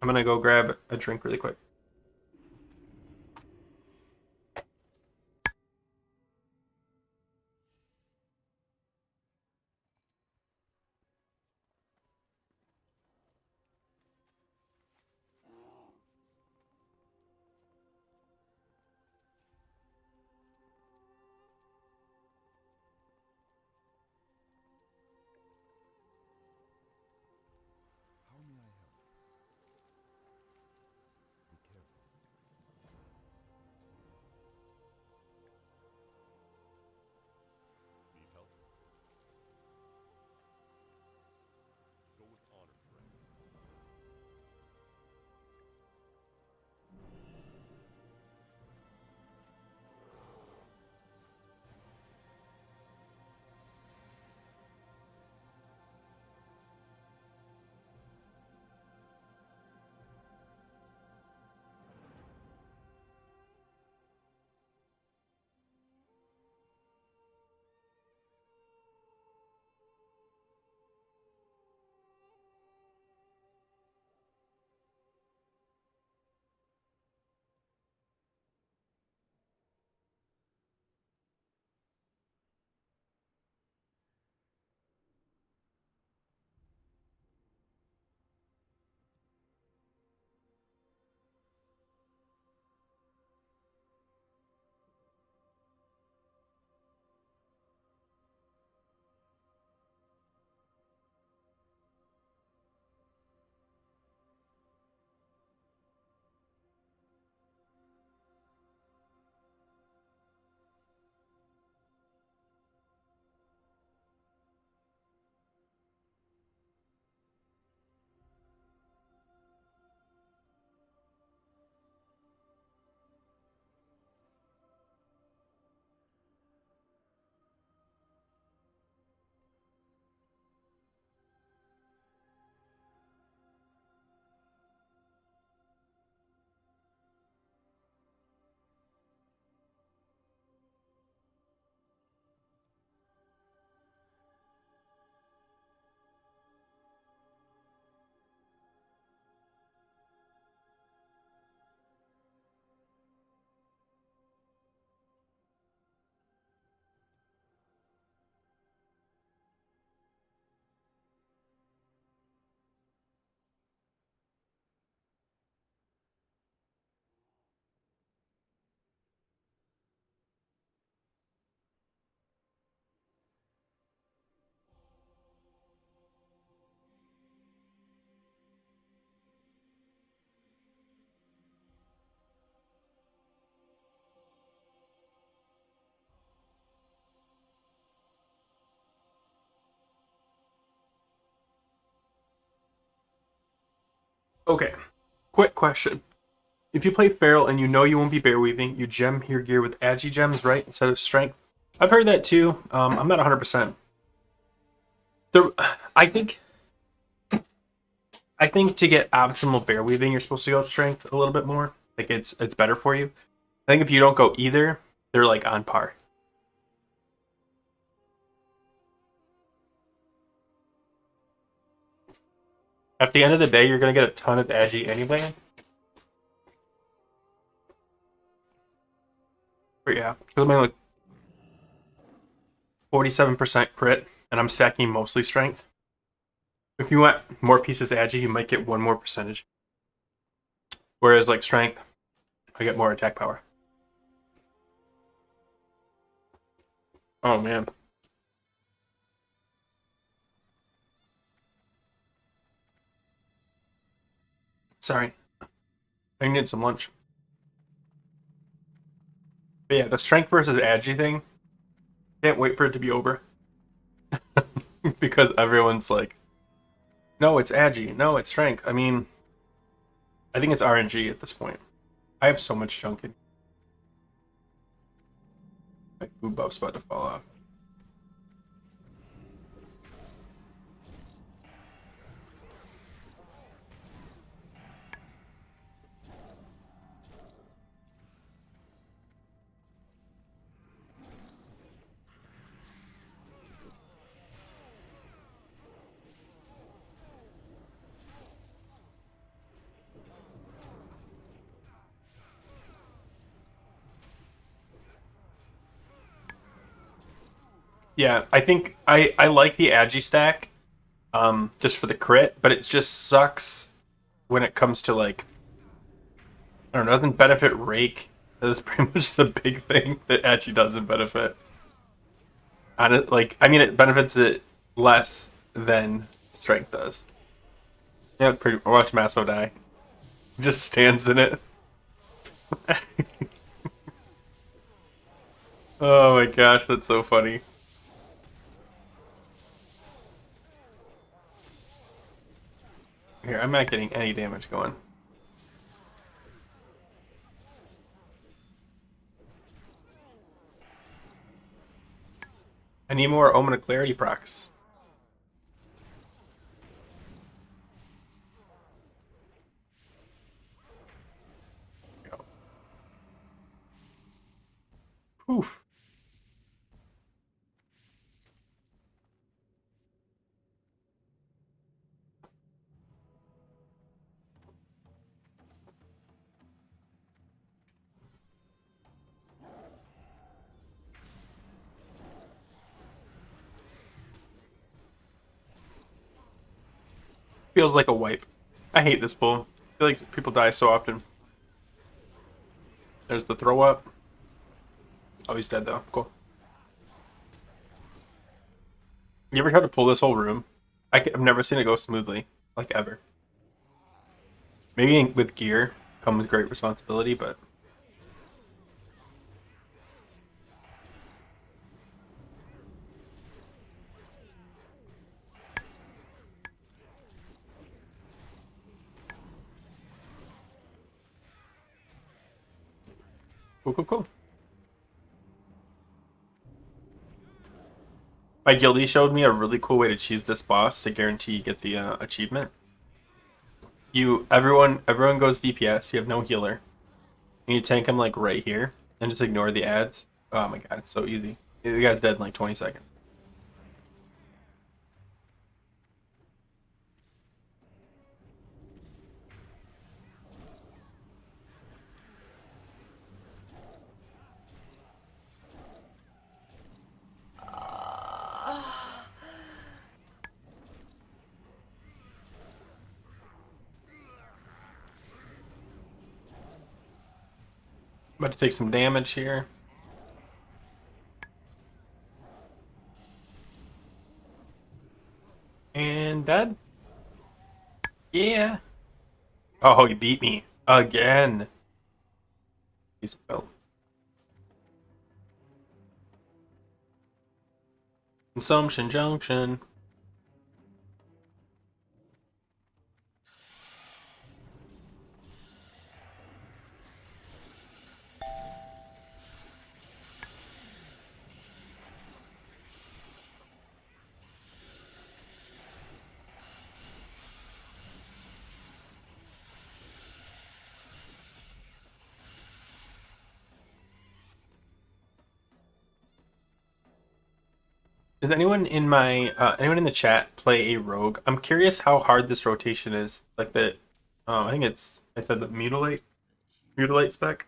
I'm gonna go grab a drink really quick. Okay, quick question. If you play Feral and you know you won't be bear weaving, you gem your gear with agi gems, right? Instead of strength. I've heard that too. I'm not 100%. The, I think I think to get optimal bear weaving, you're supposed to go strength a little bit more. Like it's better for you. I think if you don't go either, they're like on par. At the end of the day, you're gonna get a ton of agi anyway. But yeah, I'm like 47% crit, and I'm stacking mostly strength. If you want more pieces agi, you might get one more percentage. Whereas like strength, I get more attack power. Oh man. Sorry. I need some lunch. But yeah, the strength versus agi thing, can't wait for it to be over. Because everyone's like, no, it's agi, no, it's strength. I mean, I think it's RNG at this point. I have so much junk in my food buff's about to fall off. Yeah, I think I like the agi stack, just for the crit, but it just sucks when it comes to like, I don't know, it doesn't benefit rake. That's pretty much the big thing that agi doesn't benefit. On it, like, I mean, it benefits it less than strength does. Yeah, pretty. Watch Masso die. Just stands in it. Oh my gosh, that's so funny. Here, I'm not getting any damage going. I need more Omen of Clarity procs. Oof. Feels like a wipe. I hate this bull. I feel like people die so often. There's the throw up. Oh, he's dead though. Cool. You ever try to pull this whole room? I've never seen it go smoothly, like ever. Maybe with gear comes great responsibility, but cool, cool, cool. My guildie showed me a really cool way to cheese this boss to guarantee you get the achievement. Everyone goes DPS. You have no healer, and you tank him like right here, and just ignore the ads. Oh my god, it's so easy. The guy's dead in like 20 seconds. About to take some damage here. And dead? Yeah. Oh, he beat me. Again. Piece of belt. Consumption Junction. Does anyone in my anyone in the chat play a rogue? I'm curious how hard this rotation is. Like the, I think I said the mutilate spec.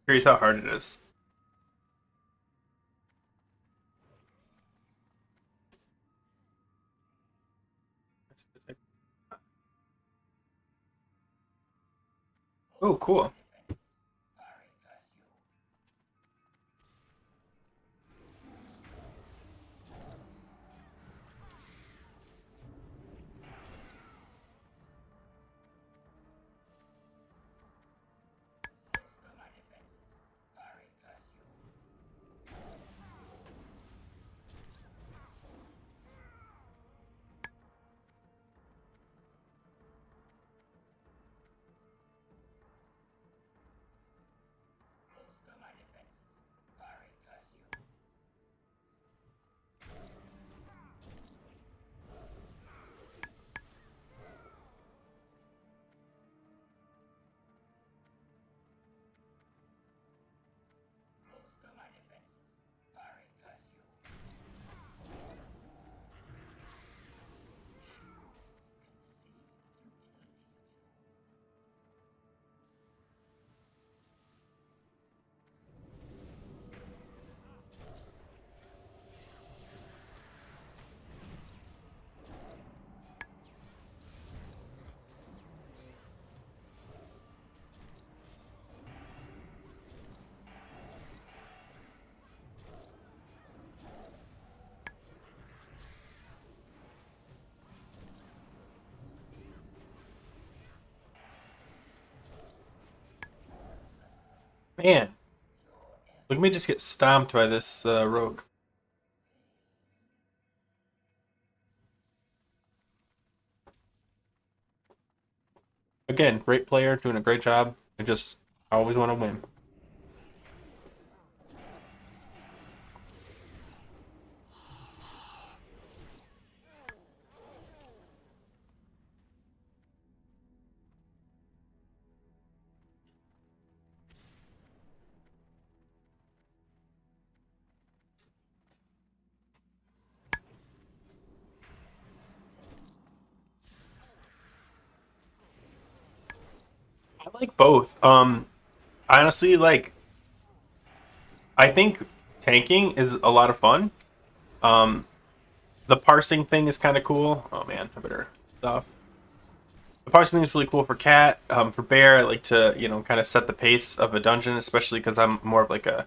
Curious how hard it is. Oh, cool. Man, look at me just get stomped by this rogue. Again, great player, doing a great job. I always want to win. I like both. Honestly, like I think tanking is a lot of fun. Um, the parsing thing is kind of cool. Oh man, I better stop. The parsing thing is really cool for cat. For bear, I like to kind of set the pace of a dungeon, especially because I'm more of like a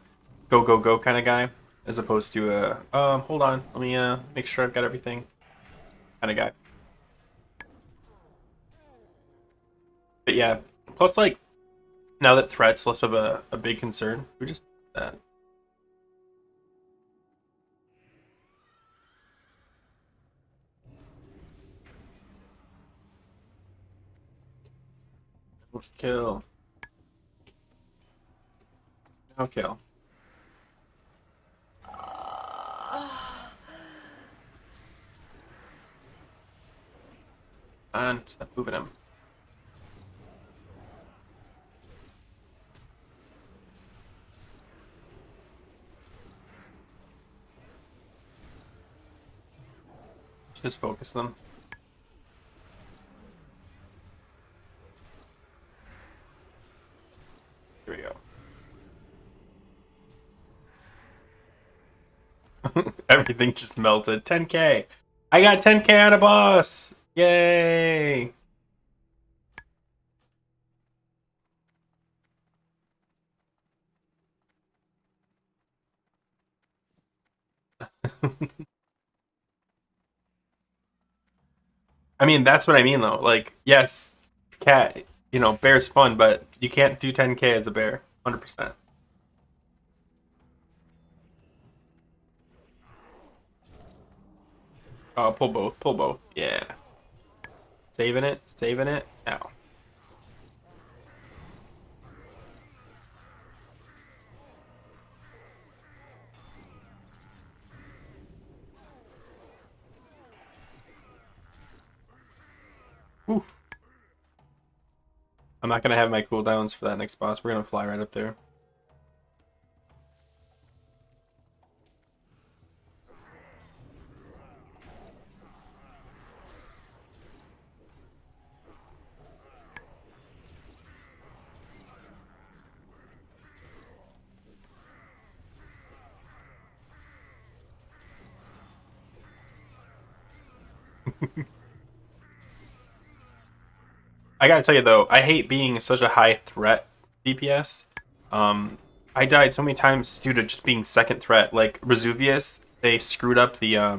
go go go kind of guy, as opposed to a hold on, let me make sure I've got everything kind of guy. But yeah, plus like now that threat's less of a big concern, we just that. Kill. No kill. And stop moving him. Just focus them. Here we go. Everything just melted. 10k. I got 10k on a boss. Yay. I mean, that's what I mean though. Like, yes, cat, bear's fun, but you can't do 10k as a bear. 100%. Oh, pull both. Pull both. Yeah. Saving it. Saving it. Ow. Whew. I'm not gonna have my cooldowns for that next boss. We're gonna fly right up there. I gotta tell you though, I hate being such a high threat DPS. Um, I died so many times due to just being second threat. Like Vesuvius, they screwed up the Oh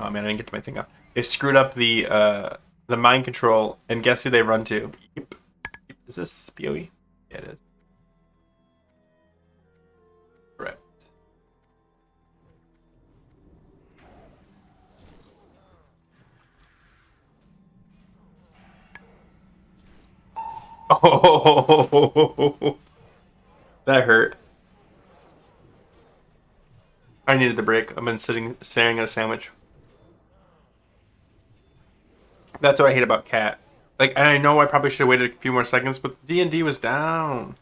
man, I didn't get to my thing up. They screwed up the mind control, and guess who they run to? Yep. Is this PoE? Yeah, it is. Correct. Oh, that hurt. I needed the break. I've been staring at a sandwich. That's what I hate about Cat. Like, and I know I probably should have waited a few more seconds, but D&D was down.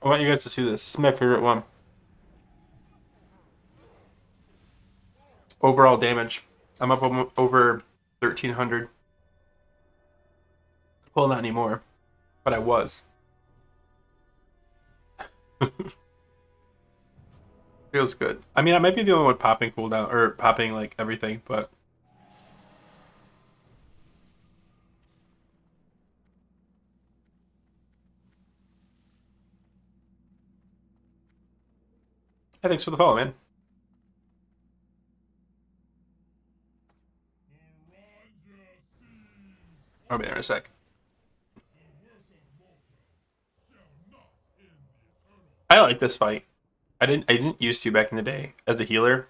I want you guys to see this. This is my favorite one. Overall damage. I'm up over 1,300. Well, not anymore, but I was. Feels good. I mean, I might be the only one popping cooldown or popping like everything, but yeah, thanks for the follow, man. I'll be there in a sec. I like this fight. I didn't used to back in the day as a healer.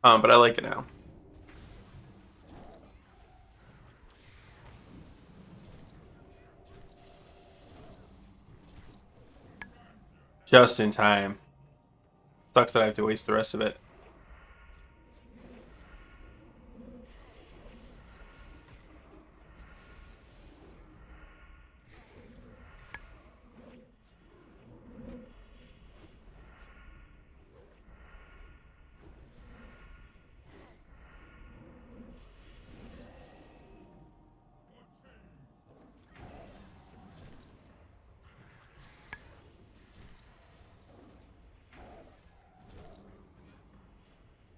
But I like it now. Just in time. Sucks that I have to waste the rest of it.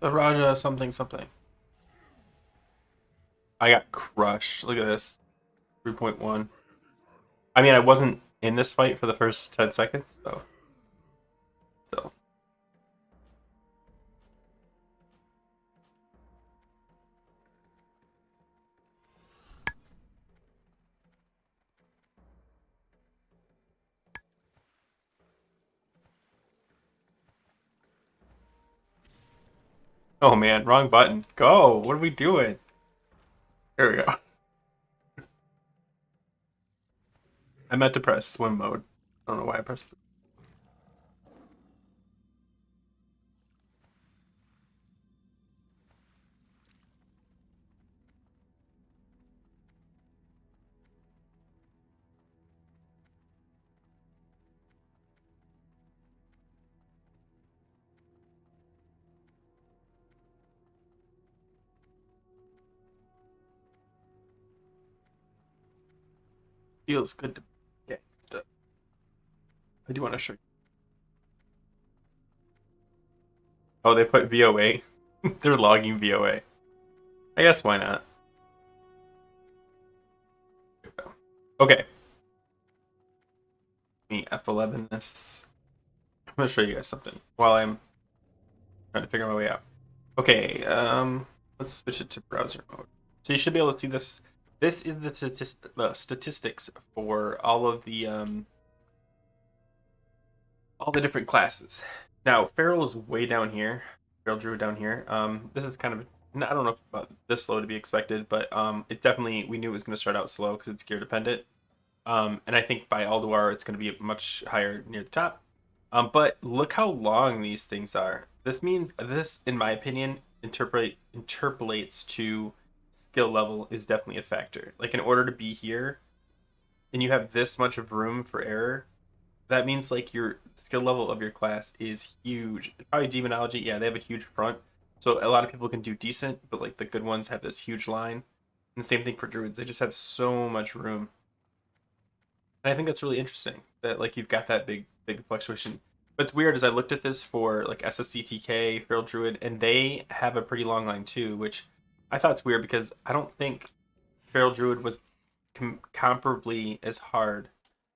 The Raja something something. I got crushed. Look at this. 3.1. I mean, I wasn't in this fight for the first 10 seconds, so. So. Oh man, wrong button. Go. What are we doing? There we go. I meant to press swim mode. I don't know why I pressed. Feels good to get stuff. I do want to show you. Oh, they put VOA. They're logging VOA. I guess why not? Okay. Me F11 this. I'm gonna show you guys something while I'm trying to figure my way out. Okay, let's switch it to browser mode. So you should be able to see this. This is the statistics for all the different classes. Now, Feral is way down here. Feral Druid down here. This is kind of, I don't know if about this slow to be expected, but it definitely, we knew it was going to start out slow because it's gear dependent. And I think by Alduar, it's going to be much higher near the top. But look how long these things are. This means, this, in my opinion, interpolates to skill level is definitely a factor. Like in order to be here, and you have this much of room for error, that means like your skill level of your class is huge. Probably demonology, yeah, they have a huge front, so a lot of people can do decent, but like the good ones have this huge line. And the same thing for druids; they just have so much room. And I think that's really interesting that like you've got that big fluctuation. What's weird is I looked at this for like SSCTK, Feral Druid, and they have a pretty long line too, which I thought it's weird because I don't think Feral Druid was comparably as hard.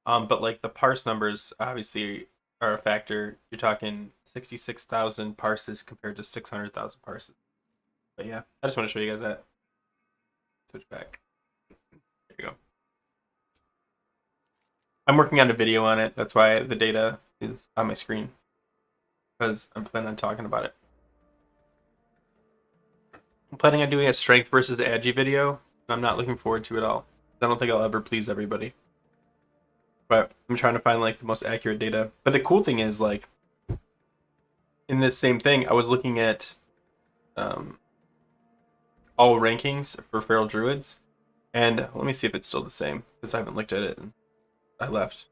But like the parse numbers obviously are a factor. You're talking 66,000 parses compared to 600,000 parses. But yeah, I just want to show you guys that. Switch back. There you go. I'm working on a video on it. That's why the data is on my screen. Because I'm planning on talking about it. I'm planning on doing a strength versus the agi video. And I'm not looking forward to it all. I don't think I'll ever please everybody. But I'm trying to find like the most accurate data. But the cool thing is like in this same thing, I was looking at all rankings for Feral Druids. And let me see if it's still the same because I haven't looked at it and I left.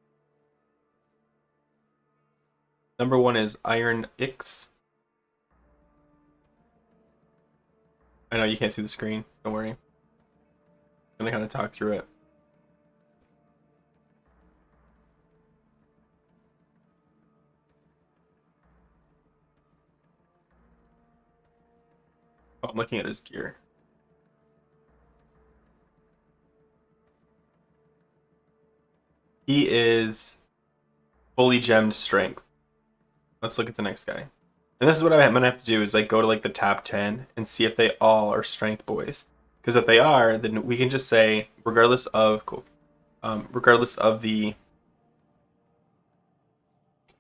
Number 1 is Iron Ix. I know you can't see the screen. Don't worry. I'm gonna kind of talk through it. Oh, I'm looking at his gear. He is fully gemmed strength. Let's look at the next guy. And this is what I'm gonna have to do is like go to like the top 10 and see if they all are strength boys. Because if they are, then we can just say regardless of the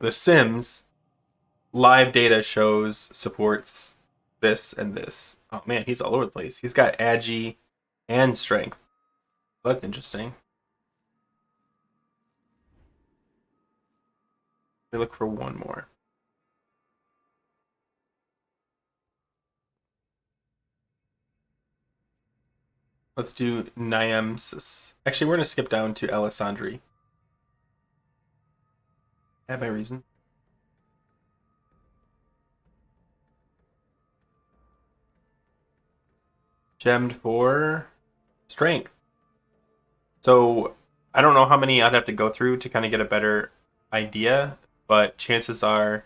Sims, live data shows supports this and this. Oh man, he's all over the place. He's got agi and strength. That's interesting. We look for one more. Let's do Niamsis. Actually, we're gonna skip down to Alessandri. I have my reason. Gemmed for strength. So I don't know how many I'd have to go through to kind of get a better idea, but chances are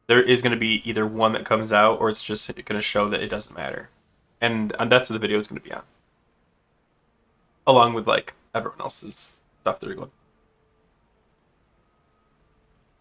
there is going to be either one that comes out or it's just going to show that it doesn't matter. And that's what the video is going to be on. Along with like everyone else's stuff they're going.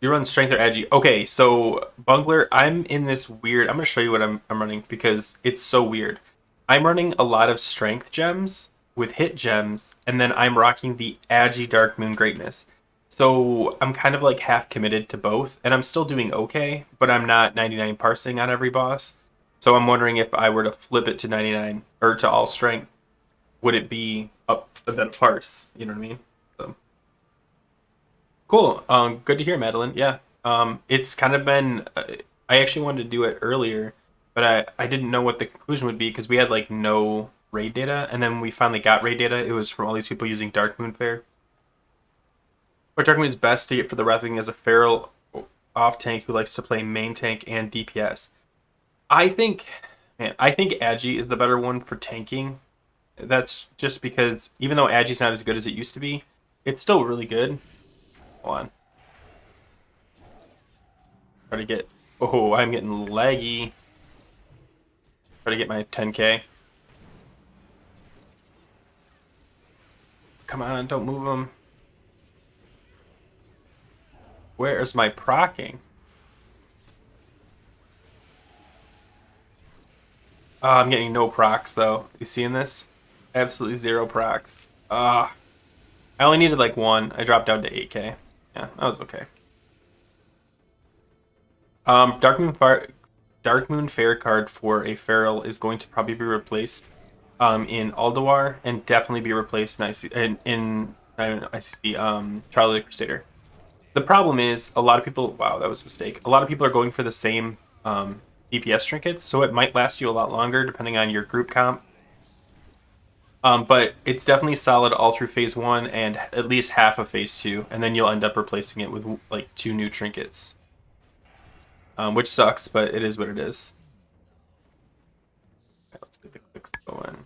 You run strength or agi. Okay, so Bungler, I'm in this weird. I'm going to show you what I'm running because it's so weird. I'm running a lot of strength gems with hit gems, and then I'm rocking the agi Dark Moon Greatness. So I'm kind of like half committed to both, and I'm still doing okay, but I'm not 99 parsing on every boss. So I'm wondering if I were to flip it to 99 or to all strength, would it be up and then parse? You know what I mean? So cool. Good to hear, Madeline. Yeah. It's kind of been. I actually wanted to do it earlier, but I didn't know what the conclusion would be because we had like no raid data, and then we finally got raid data. It was from all these people using Dark Moon Fair. Or Dark Moon is best to get for the Wrathwing as a feral off tank who likes to play main tank and DPS. I think Agi is the better one for tanking. That's just because even though Agi's not as good as it used to be, it's still really good. Hold on. Try to get. Oh, I'm getting laggy. Try to get my 10k. Come on, don't move him. Where's my procking? Oh, I'm getting no procs though. You seeing this? Absolutely zero procs. I only needed like one. I dropped down to 8k. Yeah, that was okay. Dark Moon Fair card for a feral is going to probably be replaced in Alduar and definitely be replaced in ICC Charlie the Crusader. The problem is a lot of people. Wow, that was a mistake. A lot of people are going for the same DPS trinkets, so it might last you a lot longer depending on your group comp. But it's definitely solid all through phase 1 and at least half of phase 2, and then you'll end up replacing it with like 2 new trinkets, which sucks, but it is what it is. Okay, let's get the clicks going.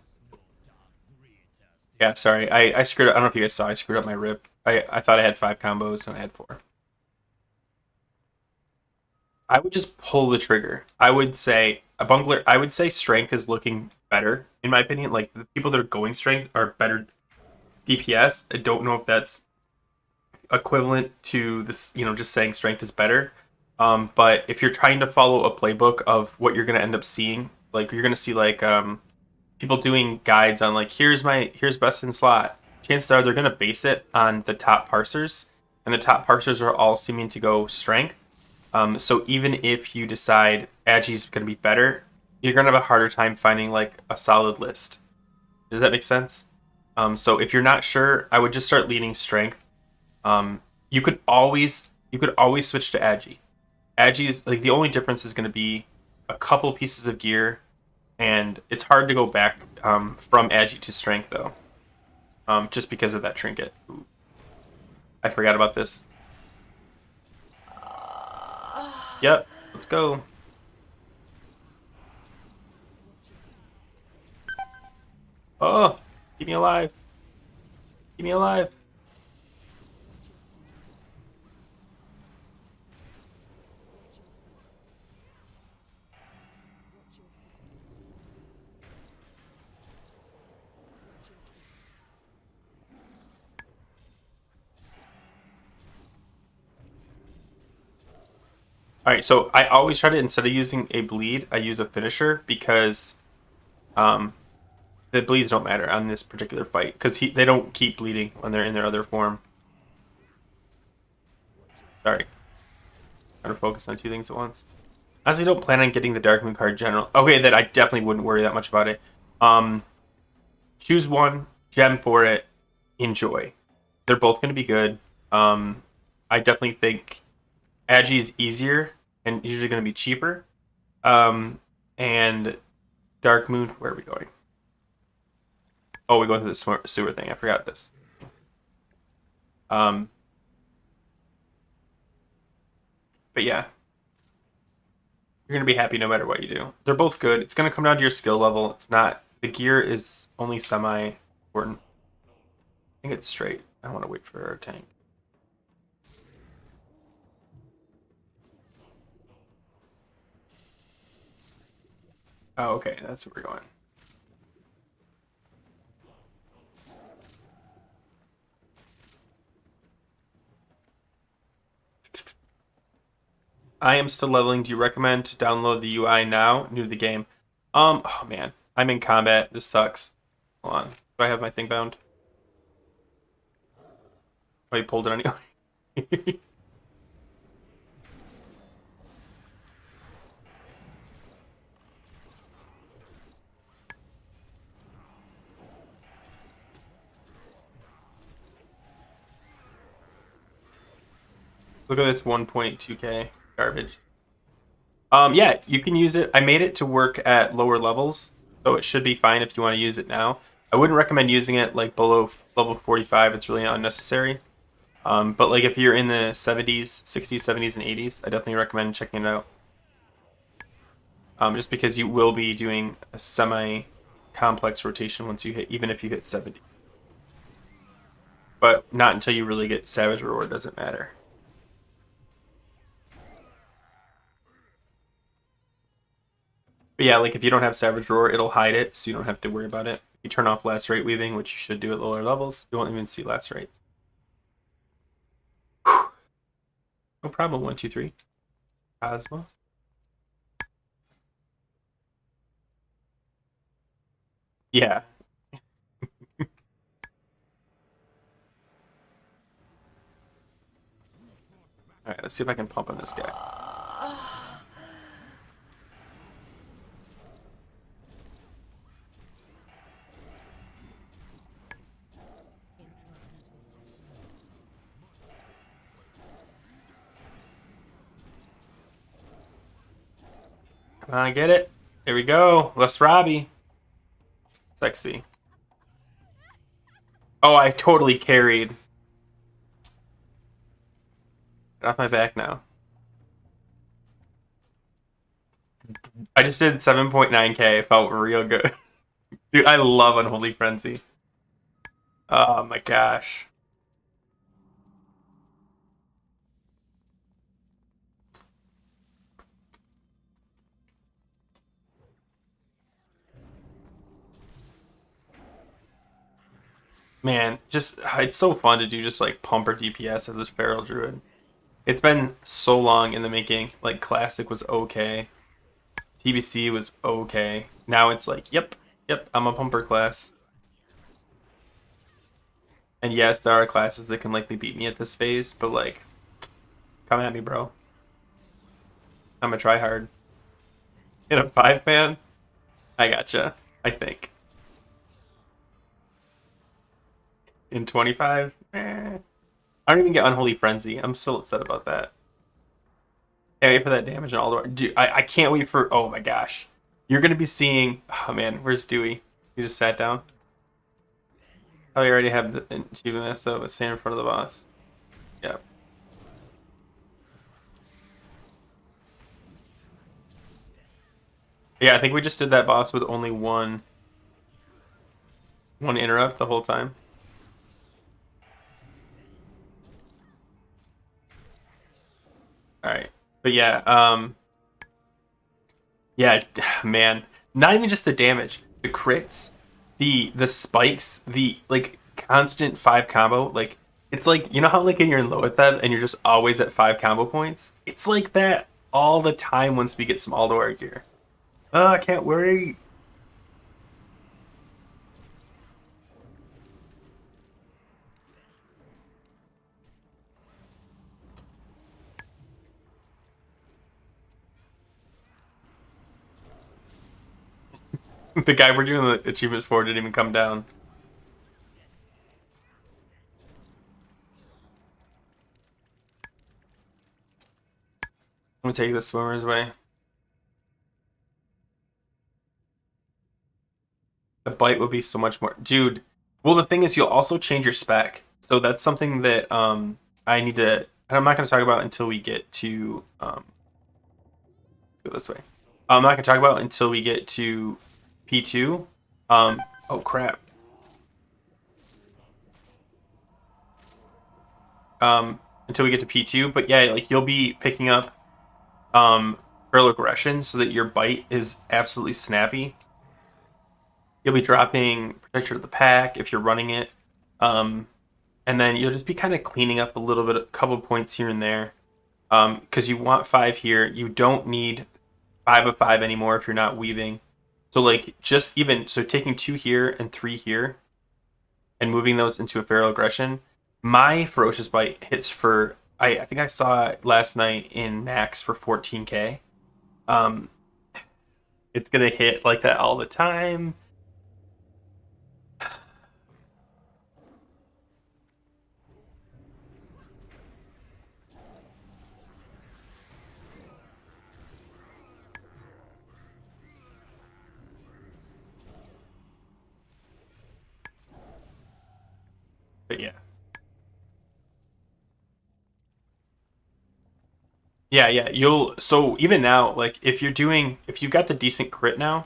Yeah, sorry, I screwed up. I don't know if you guys saw, I screwed up my rip. I thought I had 5 combos and I had 4. I would just pull the trigger. I would say a bungler. I would say strength is looking better in my opinion. Like the people that are going strength are better DPS. I don't know if that's equivalent to this. Just saying strength is better. But if you're trying to follow a playbook of what you're going to end up seeing, like you're going to see like people doing guides on like here's best in slot. Chances are they're going to base it on the top parsers, and the top parsers are all seeming to go strength. So even if you decide Agi's going to be better, you're going to have a harder time finding like a solid list. Does that make sense? So if you're not sure, I would just start leaning strength. You could always switch to Agi. Agi is like the only difference is going to be a couple pieces of gear, and it's hard to go back from Agi to strength though, just because of that trinket. Ooh. I forgot about this. Yep, let's go. Oh, keep me alive. Keep me alive. All right, so I always try to, instead of using a bleed, I use a finisher because the bleeds don't matter on this particular fight because they don't keep bleeding when they're in their other form. Sorry. Trying to focus on 2 things at once. Honestly, don't plan on getting the Dark Moon card general. Okay, then I definitely wouldn't worry that much about it. Choose one, gem for it, enjoy. They're both going to be good. I definitely think Agi is easier and usually going to be cheaper. And Dark Moon, where are we going? Oh, we're going to the sewer thing. I forgot this. But yeah, you're going to be happy no matter what you do. They're both good. It's going to come down to your skill level. It's not, the gear is only semi important. I think it's straight. I want to wait for our tank. Oh, okay, that's where we're going. I am still leveling. Do you recommend to download the UI now? New to the game. Oh man, I'm in combat. This sucks. Hold on. Do I have my thing bound? Oh, you pulled it anyway. Look at this 1.2k garbage. Yeah, you can use it. I made it to work at lower levels, so it should be fine if you want to use it now. I wouldn't recommend using it like below level 45. It's really unnecessary. But like if you're in the 70s, 60s, 70s, and 80s, I definitely recommend checking it out. Just because you will be doing a semi-complex rotation once you hit, even if you hit 70. But not until you really get Savage Roar, doesn't matter. But yeah, like if you don't have Savage Roar, it'll hide it, so you don't have to worry about it. You turn off Lacerate Weaving, which you should do at lower levels, you won't even see Lacerates. No problem, 1, 2, 3. Cosmos. Yeah. Alright, let's see if I can pump on this guy. Come on, get it. There we go. Let's Robbie. Sexy. Oh, I totally carried. Get off my back now. I just did 7.9k. Felt real good. Dude, I love Unholy Frenzy. Oh my gosh. Man, just it's so fun to do just like pumper DPS as this Feral Druid. It's been so long in the making. Like Classic was okay. TBC was okay. Now it's like, yep, I'm a pumper class. And yes, there are classes that can likely beat me at this phase, but like, come at me, bro. I'm a try hard. In a 5-man, I gotcha. I think. In 25, I don't even get Unholy Frenzy. I'm still upset about that. Can't wait for that damage and all the dude. I can't wait for. Oh my gosh, you're gonna be seeing. Oh man, where's Dewey? He just sat down. Oh, you already have the achievement so stand in front of the boss. Yeah. Yeah, I think we just did that boss with only one interrupt the whole time. All right, but yeah, yeah, man, not even just the damage, the crits, the spikes, the like constant 5 combo. Like it's like you know how like you're in low at that and you're just always at 5 combo points. It's like that all the time once we get some Alduar gear. Oh, I can't wait. The guy we're doing the achievements for didn't even come down. I'm gonna take the swimmer's way. The bite would be so much more, dude. Well, the thing is, you'll also change your spec, so that's something that I need to. I'm not gonna talk about until we get to go this way. I'm not gonna talk about until we get to P2. Oh crap. Until we get to P2, but yeah, like you'll be picking up feral aggression so that your bite is absolutely snappy. You'll be dropping Protector of the Pack if you're running it. And then you'll just be kind of cleaning up a little bit, a couple points here and there. Because you want 5 here. You don't need 5 of 5 anymore if you're not weaving. So like just even so taking 2 here and 3 here and moving those into a feral aggression. My ferocious bite hits for I think I saw it last night in Max for 14k. Um, it's gonna hit like that all the time. But yeah. Yeah. You'll so even now, like if you've got the decent crit now,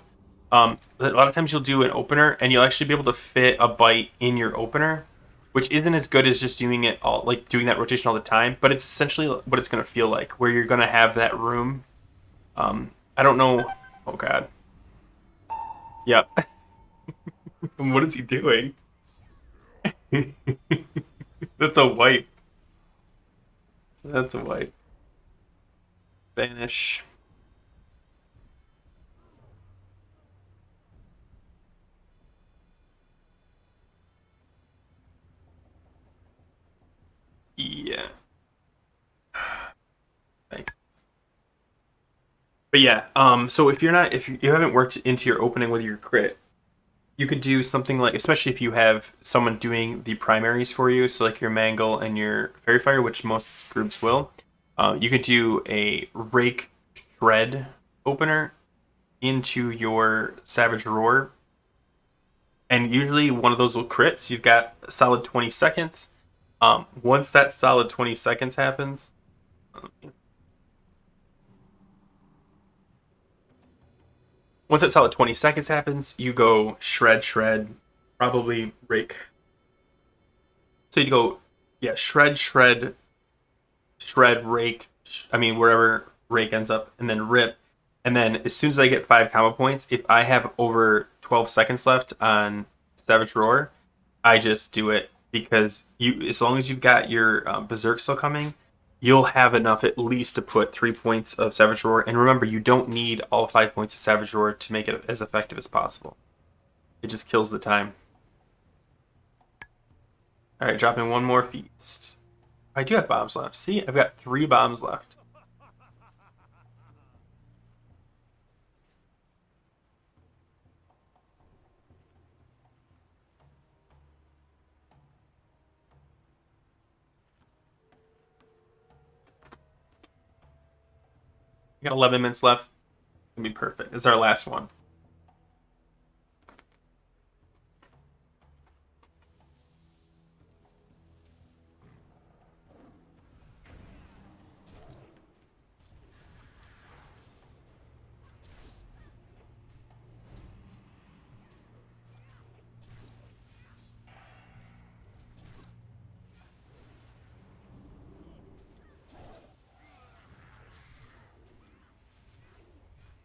a lot of times you'll do an opener and you'll actually be able to fit a bite in your opener, which isn't as good as just doing it all like doing that rotation all the time, but it's essentially what it's gonna feel like, where you're gonna have that room. I don't know. Oh god. Yep. What is he doing? That's a wipe. That's a wipe. Vanish. Yeah. Thanks. But yeah, so if you haven't worked into your opening with your crit, you could do something like, especially if you have someone doing the primaries for you, so like your Mangle and your Fairy Fire, which most groups will. You could do a Rake Shred opener into your Savage Roar, and usually one of those will crit, so you've got a solid 20 seconds. Once that solid 20 seconds happens, you go shred, probably rake. So you go, yeah, shred, rake. I mean, wherever rake ends up, and then rip. And then as soon as I get 5 combo points, if I have over 12 seconds left on Savage Roar, I just do it because as long as you've got your Berserk still coming, you'll have enough at least to put 3 points of Savage Roar. And remember, you don't need all 5 points of Savage Roar to make it as effective as possible. It just kills the time. All right, dropping one more feast. I do have bombs left. See, I've got 3 bombs left. We got 11 minutes left. It's gonna be perfect. This is our last one.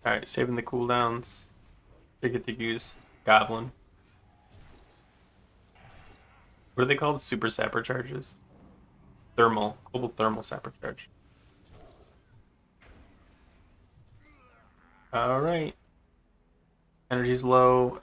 Alright, saving the cooldowns. They get to use Goblin. What are they called? Super Sapper charges? Global Thermal Sapper charge. Alright. Energy's low.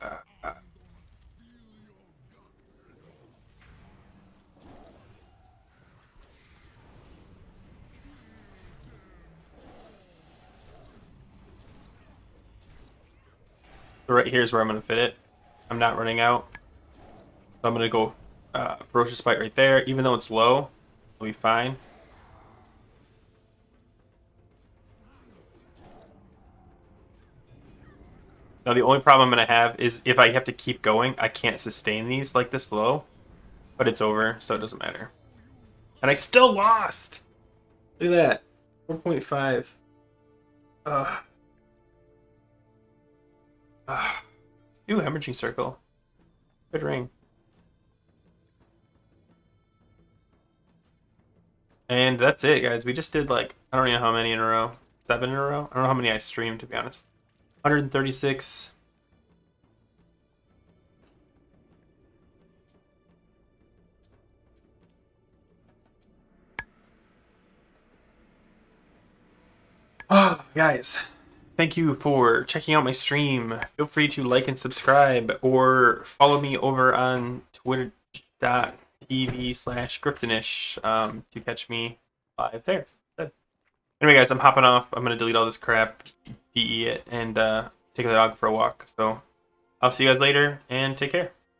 So right here is where I'm going to fit it. I'm not running out. So I'm going to go Ferocious Bite right there. Even though it's low, it'll be fine. Now the only problem I'm going to have is if I have to keep going, I can't sustain these like this low. But it's over, so it doesn't matter. And I still lost! Look at that. 4.5. Ooh, Hemorrhaging Circle. Good ring. And that's it, guys. We just did like, I don't know how many in a row. 7 in a row? I don't know how many I streamed, to be honest. 136. Oh, guys. Thank you for checking out my stream. Feel free to like and subscribe or follow me over on twitter.tv/Griftonish to catch me live there. Anyway, guys, I'm hopping off. I'm going to delete all this crap, DE it, and take the dog for a walk. So I'll see you guys later, and take care.